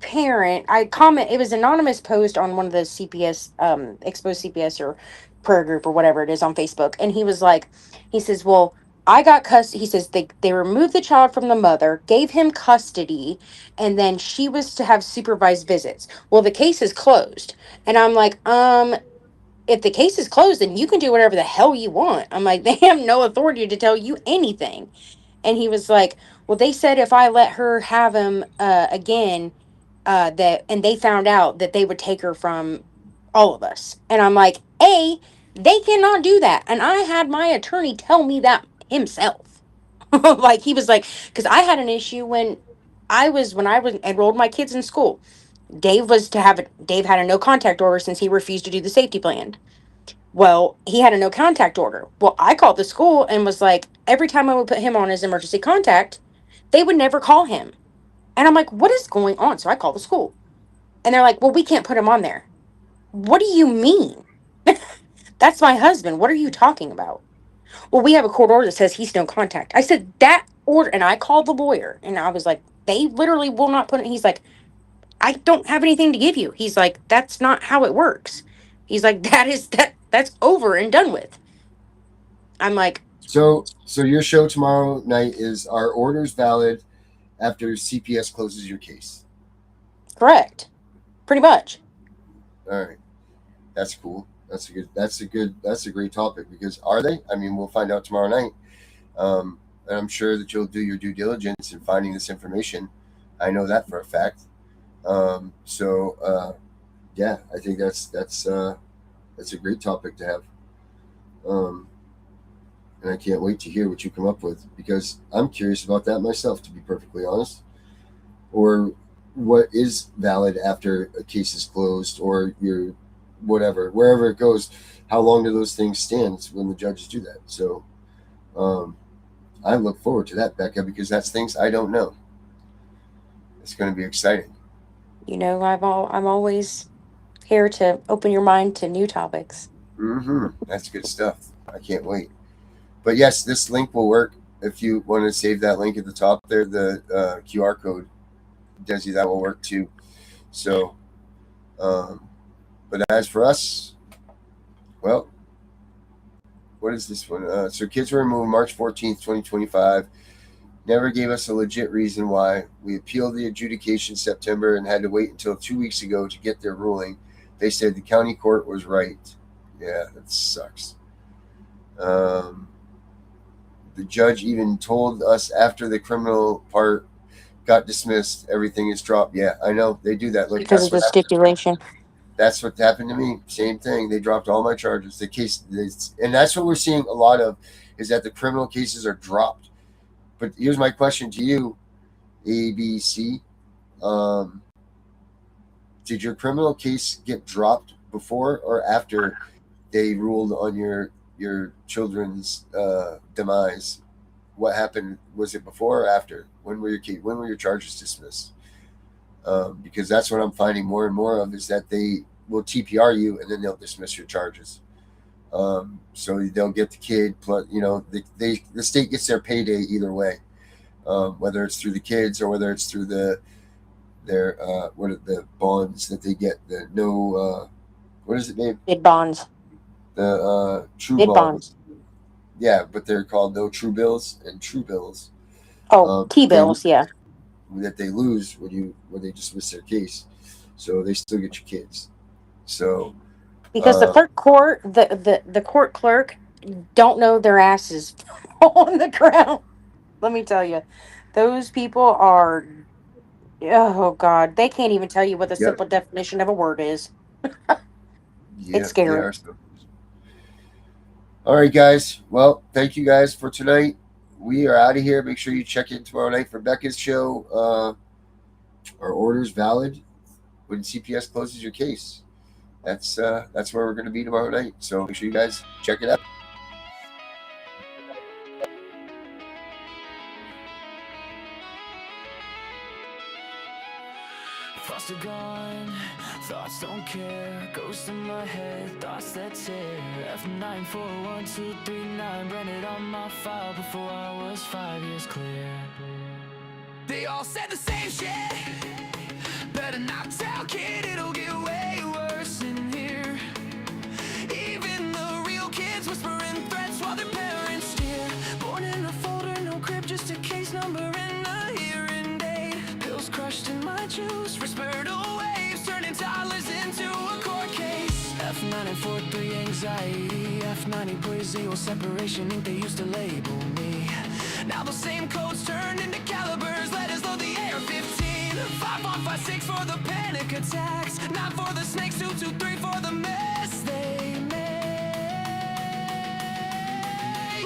parent, it was an anonymous post on one of the CPS, Exposé CPS or prayer group or whatever it is on Facebook. And he says, well, I got custody. He says they removed the child from the mother, gave him custody, and then she was to have supervised visits. Well, the case is closed. And I'm like, if the case is closed, then you can do whatever the hell you want. I'm like, they have no authority to tell you anything. And he was like, well, they said if I let her have him again, and they found out that they would take her from all of us. And I'm like, they cannot do that. And I had my attorney tell me that himself. Like, he was like, because I had an issue when I was enrolled my kids in school. Dave had a no contact order since he refused to do the safety plan. Well, he had a no contact order. Well, I called the school and was like, every time I would put him on as emergency contact, they would never call him. And I'm like, what is going on? So I called the school. And they're like, well, we can't put him on there. What do you mean? That's my husband. What are you talking about? Well, we have a court order that says he's no contact. I said, that order, and I called the lawyer, and I was like, they literally will not put it. He's like, I don't have anything to give you. He's like, that's not how it works. He's like, that's over and done with. I'm like, So your show tomorrow night is, are orders valid after CPS closes your case. Correct. Pretty much. All right. That's cool. That's a great topic, because are they? I mean, we'll find out tomorrow night. And I'm sure that you'll do your due diligence in finding this information. I know that for a fact. Yeah, I think that's a great topic to have. And I can't wait to hear what you come up with, because I'm curious about that myself, to be perfectly honest. Or what is valid after a case is closed, or your whatever, wherever it goes, how long do those things stand when the judges do that? So I look forward to that, Becca, because that's things I don't know. It's going to be exciting. You know, I'm always here to open your mind to new topics. That's good stuff. I can't wait. But yes, this link will work. If you want to save that link at the top there, the QR code, Desi, that will work too. So, but as for us, well, what is this one? So kids were removed March 14th, 2025. Never gave us a legit reason why. We appealed the adjudication September and had to wait until 2 weeks ago to get their ruling. They said the county court was right. Yeah, that sucks. The judge even told us after the criminal part got dismissed, everything is dropped. Yeah, I know. They do that. Look, because of the stipulation. That's what happened to me. Same thing. They dropped all my charges. The case, and that's what we're seeing a lot of, is that the criminal cases are dropped. But here's my question to you, ABC. Did your criminal case get dropped before or after they ruled on your children's demise? What happened? Was it before or after? When were your charges dismissed? Because that's what I'm finding more and more of, is that they will TPR you and then they'll dismiss your charges. So they'll get the kid, plus, the state gets their payday either way, whether it's through the kids or whether it's through their what are the bonds that they get, what is it named? Bid bonds. The true bid bonds. Yeah, but they're called no true bills and true bills. T-bills, yeah. That they lose when they dismiss their case, so they still get your kids. So because the court clerk don't know their asses on the ground. Let me tell you, those people are, oh God, they can't even tell you what the simple definition of a word is. It's scary. All right, guys. Well, thank you guys for tonight. We are out of here. Make sure you check in tomorrow night for Becca's show. Our order's valid when CPS closes your case. That's where we're going to be tomorrow night. So make sure you guys check it out. Thoughts are gone, thoughts don't care. Ghosts in my head, thoughts that tear. F941239 branded on my file before I was 5 years clear. They all said the same shit. Better not tell, kid, it'll get way worse in here. Even the real kids whispering threats while their parents steer. Born in a folder, no crib, just a case number and a hearing date. Pills crushed in my juice, respiratory waves turning toddlers into a court case. F943 anxiety, F90 poison, separation ink, they used to label me. Now those same codes turned into calibers, letters load the AR-15. 5156 for the panic attacks, not for the snakes, 223 for the mess they made.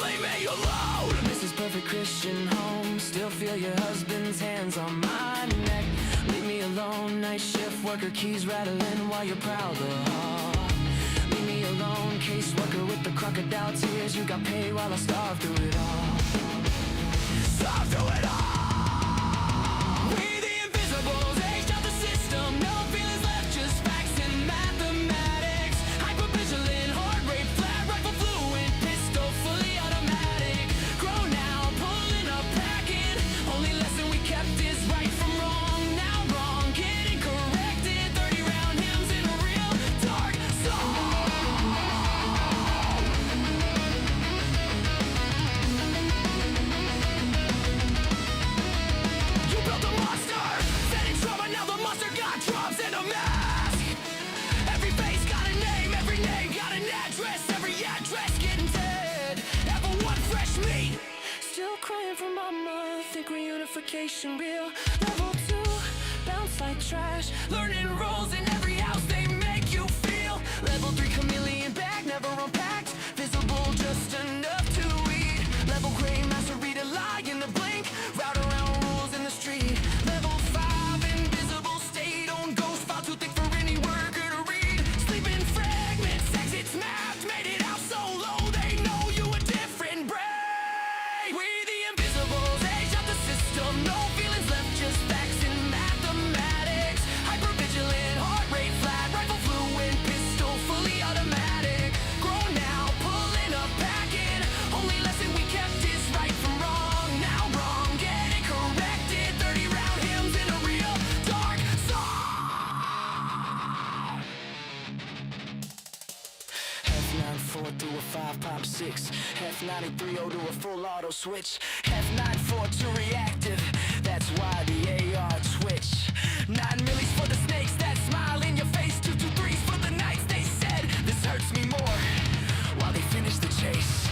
Leave me alone. This is perfect Christian home, still feel your husband's hands on my neck. Leave me alone, night shift worker, keys rattling while you're proud of her. Leave me alone, caseworker with the crocodile tears, you got paid while I starved through it all. Starved through it all. from mama, think reunification real. Level 2, bounce like trash, learning roles in every house they make you feel. Level 3, chameleon bag, never unpacked, visible just enough to read. Level gray, master read a lie in the blink, route around rules in the street. Level 5, invisible state, own ghost file too thick for any worker to read. Sleeping fragments, exits mapped, made it out so low they know you a different breed. We the invisibles, age of the system, no feelings left, just facts and mathematics. Hypervigilant, heart rate flat, rifle fluent, pistol fully automatic. Grown now, pulling up, packing, only lesson we kept is right from wrong. Now wrong, get it corrected, 30 round hymns in a real dark song. F94 through a 5 pop 6, F93 to a full auto switch, F94 to reactive, that's why the AR twitch. 9 millis for the snakes that smile in your face, 223s for the nights they said this hurts me more, while they finish the chase.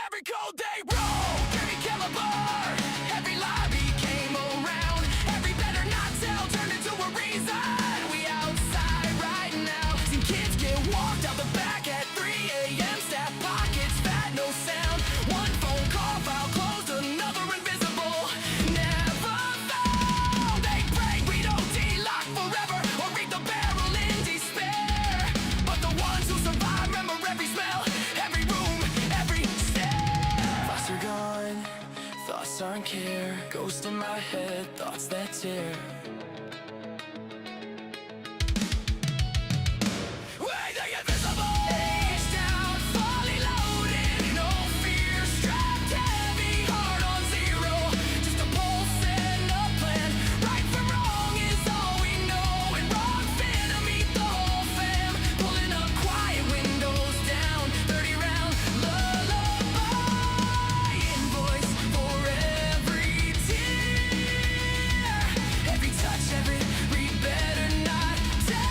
Every code they roll, every caliber, every lie became around, every better not tell turned into a reason. We outside right now, seen kids get walked out the back at 3 a.m. Staff pockets fat, no sound. One phone call, file closed, another invisible. Never found. They pray we don't delock forever or read the barrel in despair. But the ones who survive remember every smell, every room, every stare. Thoughts are gone, thoughts aren't care. Ghost in my head, thoughts that tear. Way the invisible. Age down, fully loaded, no fear, strapped heavy, heart on zero. Just a pulse and a plan. Right from wrong is all we know, and wrong fit to meet the whole fam. Pulling up quiet, windows down, 30 round lullaby. Invoice for every tear, every touch, every read better not tell.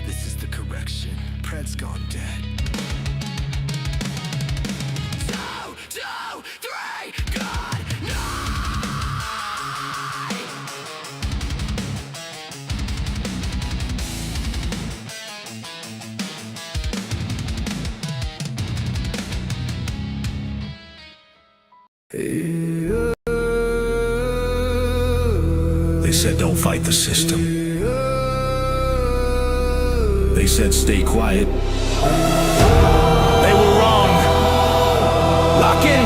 This is the correction. Pred's gone dead. 2, 2, 3, good night. They said don't fight the system. They said stay quiet. They were wrong. Lock in.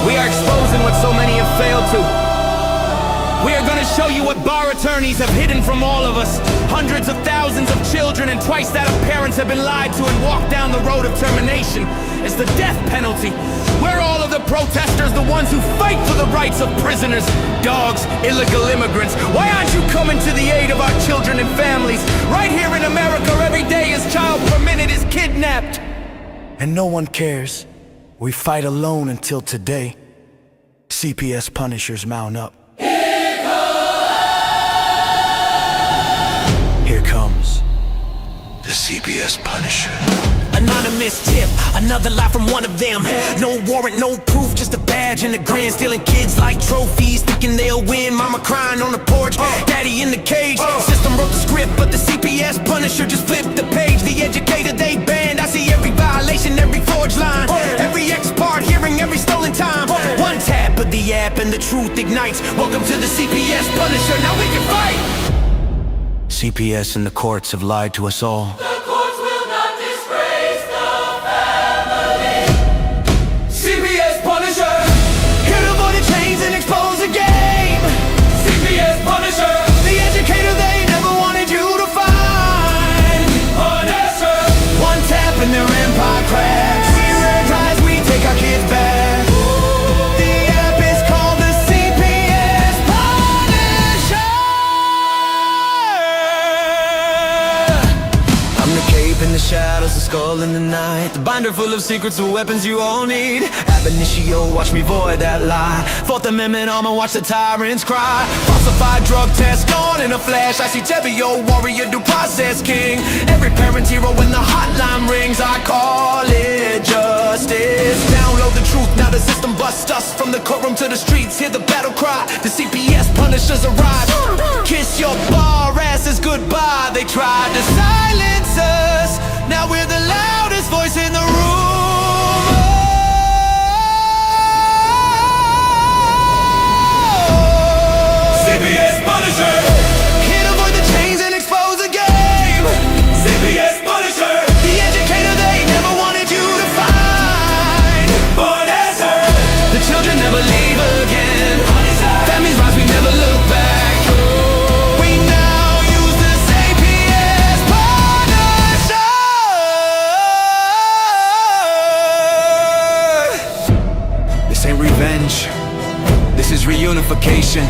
We are exposing what so many have failed to. We are gonna show you what bar attorneys have hidden from all of us. Hundreds of thousands of children and twice that of parents have been lied to and walked down the road of termination. It's the death penalty. We're all of the protesters, the ones who fight for the rights of prisoners, dogs, illegal immigrants. Why aren't you coming to the aid of our children and families? Right here in America, every day a child per minute is kidnapped. And no one cares. We fight alone until today. CPS Punishers mount up. Here comes The CPS Punisher. anonymous tip, another lie from one of them. No warrant, no proof, just a badge and a grin. Stealing kids like trophies, thinking they'll win. Mama crying on the porch, daddy in the cage. System wrote the script, but the CPS Punisher just flipped the page. The educator they banned, I see every violation, every forged line, every ex-part hearing, every stolen time. One tap of the app and the truth ignites. Welcome to the CPS Punisher, now we can fight. CPS and the courts have lied to us all. The courts will not disgrace the family. CPS Punisher, here to avoid the chains and expose the game. CPS Punisher, the educator they never wanted you to find. Punisher, one tap and their empire cracks. We wear ties, we take our kids back. The app is called the CPS Punisher. I'm the deep in the shadows, a skull in the night. The binder full of secrets and weapons you all need. Ab initio, watch me void that lie. Fourth Amendment armor, watch the tyrants cry. Falsified drug test, gone in a flash. I see Tebio, warrior, due process king. Every parent hero when the hotline rings. I call it justice. Download the truth, now the system busts us. From the courtroom to the streets, hear the battle cry. The CPS punishers arrive. Kiss your bar asses goodbye. They tried to silence us, now we're the loudest voice in the room. CPS Punisher! Here to avoid the chains and expose the game. CPS Punisher! The educator they never wanted you to find. Born as her! The children never leave again. Families rise, we never look back. We now use the CPS Punisher. This ain't revenge, this is reunification.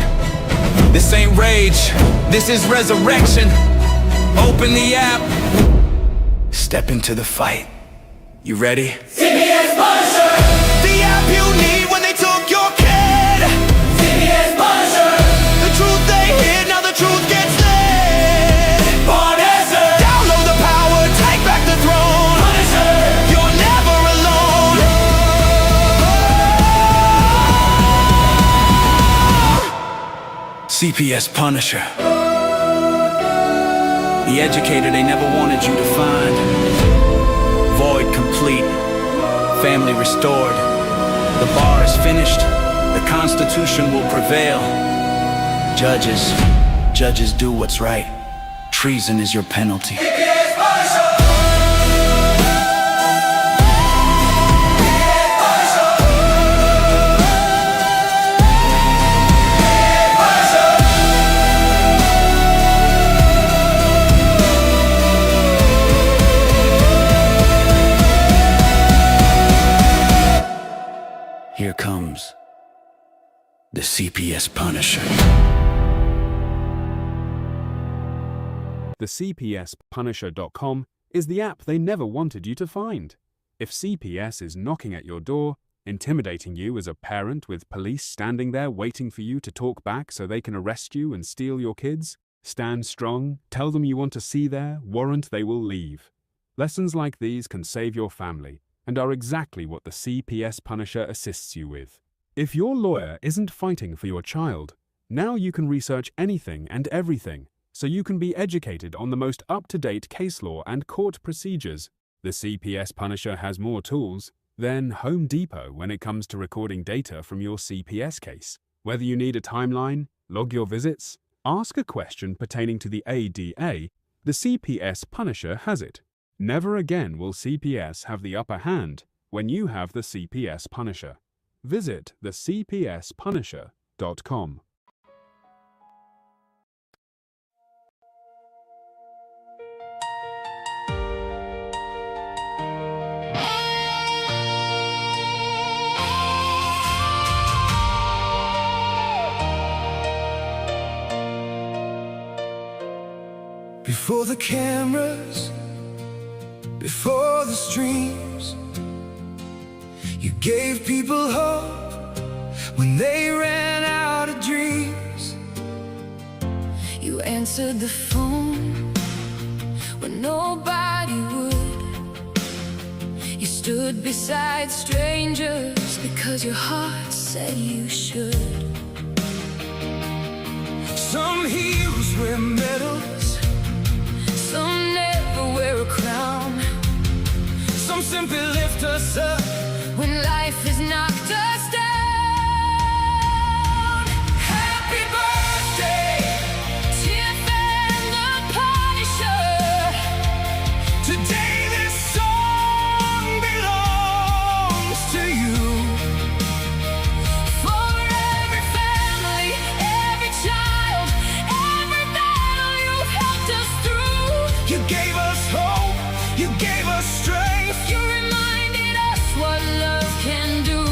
This ain't rage, this is resurrection. Open the app, step into the fight. You ready? CPS Punisher! The app you need when they took your kid. CPS Punisher! The truth they hid, now the truth gets lit. Born as her! Download the power, take back the throne. Punisher! You're never alone. CPS Punisher. The educator they never wanted you to find. Void complete, family restored. The bar is finished, the Constitution will prevail. Judges do what's right. Treason is your penalty. CPS Punisher! Here comes the CPS Punisher. The CPSPunisher.com is the app they never wanted you to find. If CPS is knocking at your door, intimidating you as a parent with police standing there waiting for you to talk back so they can arrest you and steal your kids, stand strong, tell them you want to see their warrant, they will leave. Lessons like these can save your family and are exactly what the CPS Punisher assists you with. If your lawyer isn't fighting for your child, now you can research anything and everything, so you can be educated on the most up-to-date case law and court procedures. The CPS Punisher has more tools than Home Depot when it comes to recording data from your CPS case. Whether you need a timeline, log your visits, ask a question pertaining to the ADA, the CPS Punisher has it. Never again will CPS have the upper hand when you have the CPS Punisher. Visit the CPSPunisher.com. Before the cameras, before the streams, you gave people hope when they ran out of dreams. You answered the phone when nobody would. You stood beside strangers because your heart said you should. Some heroes wear medals, some never wear a crown. some simply lift us up when life has knocked us down. Happy birthday, Tiff and The Punisher. today this song belongs to you. For every family, every child, every battle you've helped us through. You gave us hope, you gave us strength. You reminded us what love can do.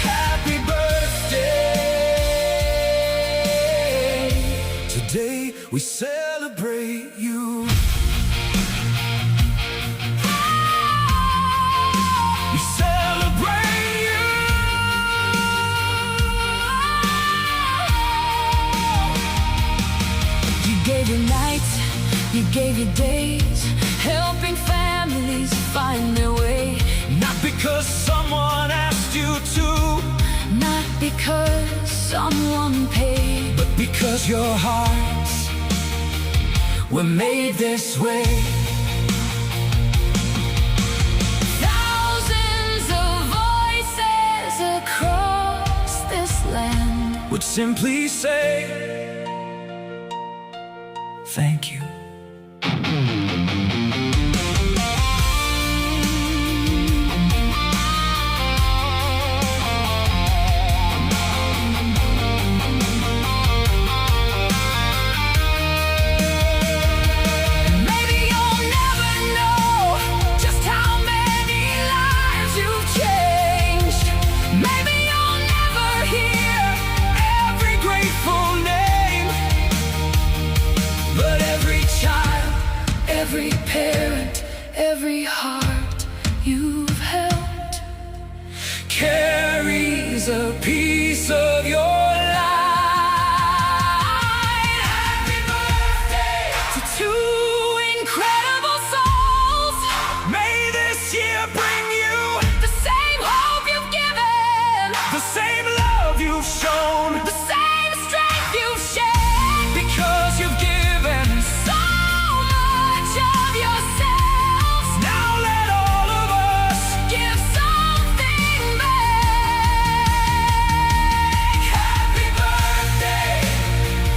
Happy birthday. Today we celebrate you. many days, helping families find their way. Not because someone asked you to, Not because someone paid, but because your hearts were made this way. thousands of voices across this land Would simply say thank you. Maybe you'll never know just how many lives you've changed. Maybe you'll never hear Every grateful name, but every child, every parent, every heart you've helped carries a piece of your life. Happy birthday to two incredible souls. May this year bring you The same hope you've given, the same love you've shown, the same strength you've shared, because you've given. so much of yourselves. Now let all of us Give something back. happy birthday,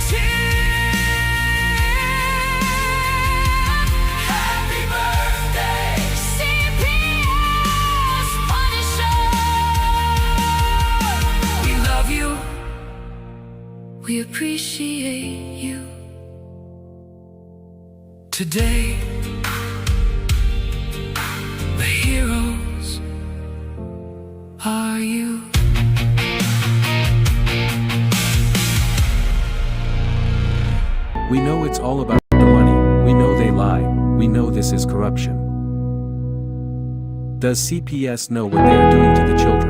Tiff. happy birthday. CPS Punisher. We love you. We appreciate you. Today, the heroes are you. We know it's all about the money, we know they lie, we know this is corruption. Does CPS know what they are doing to the children?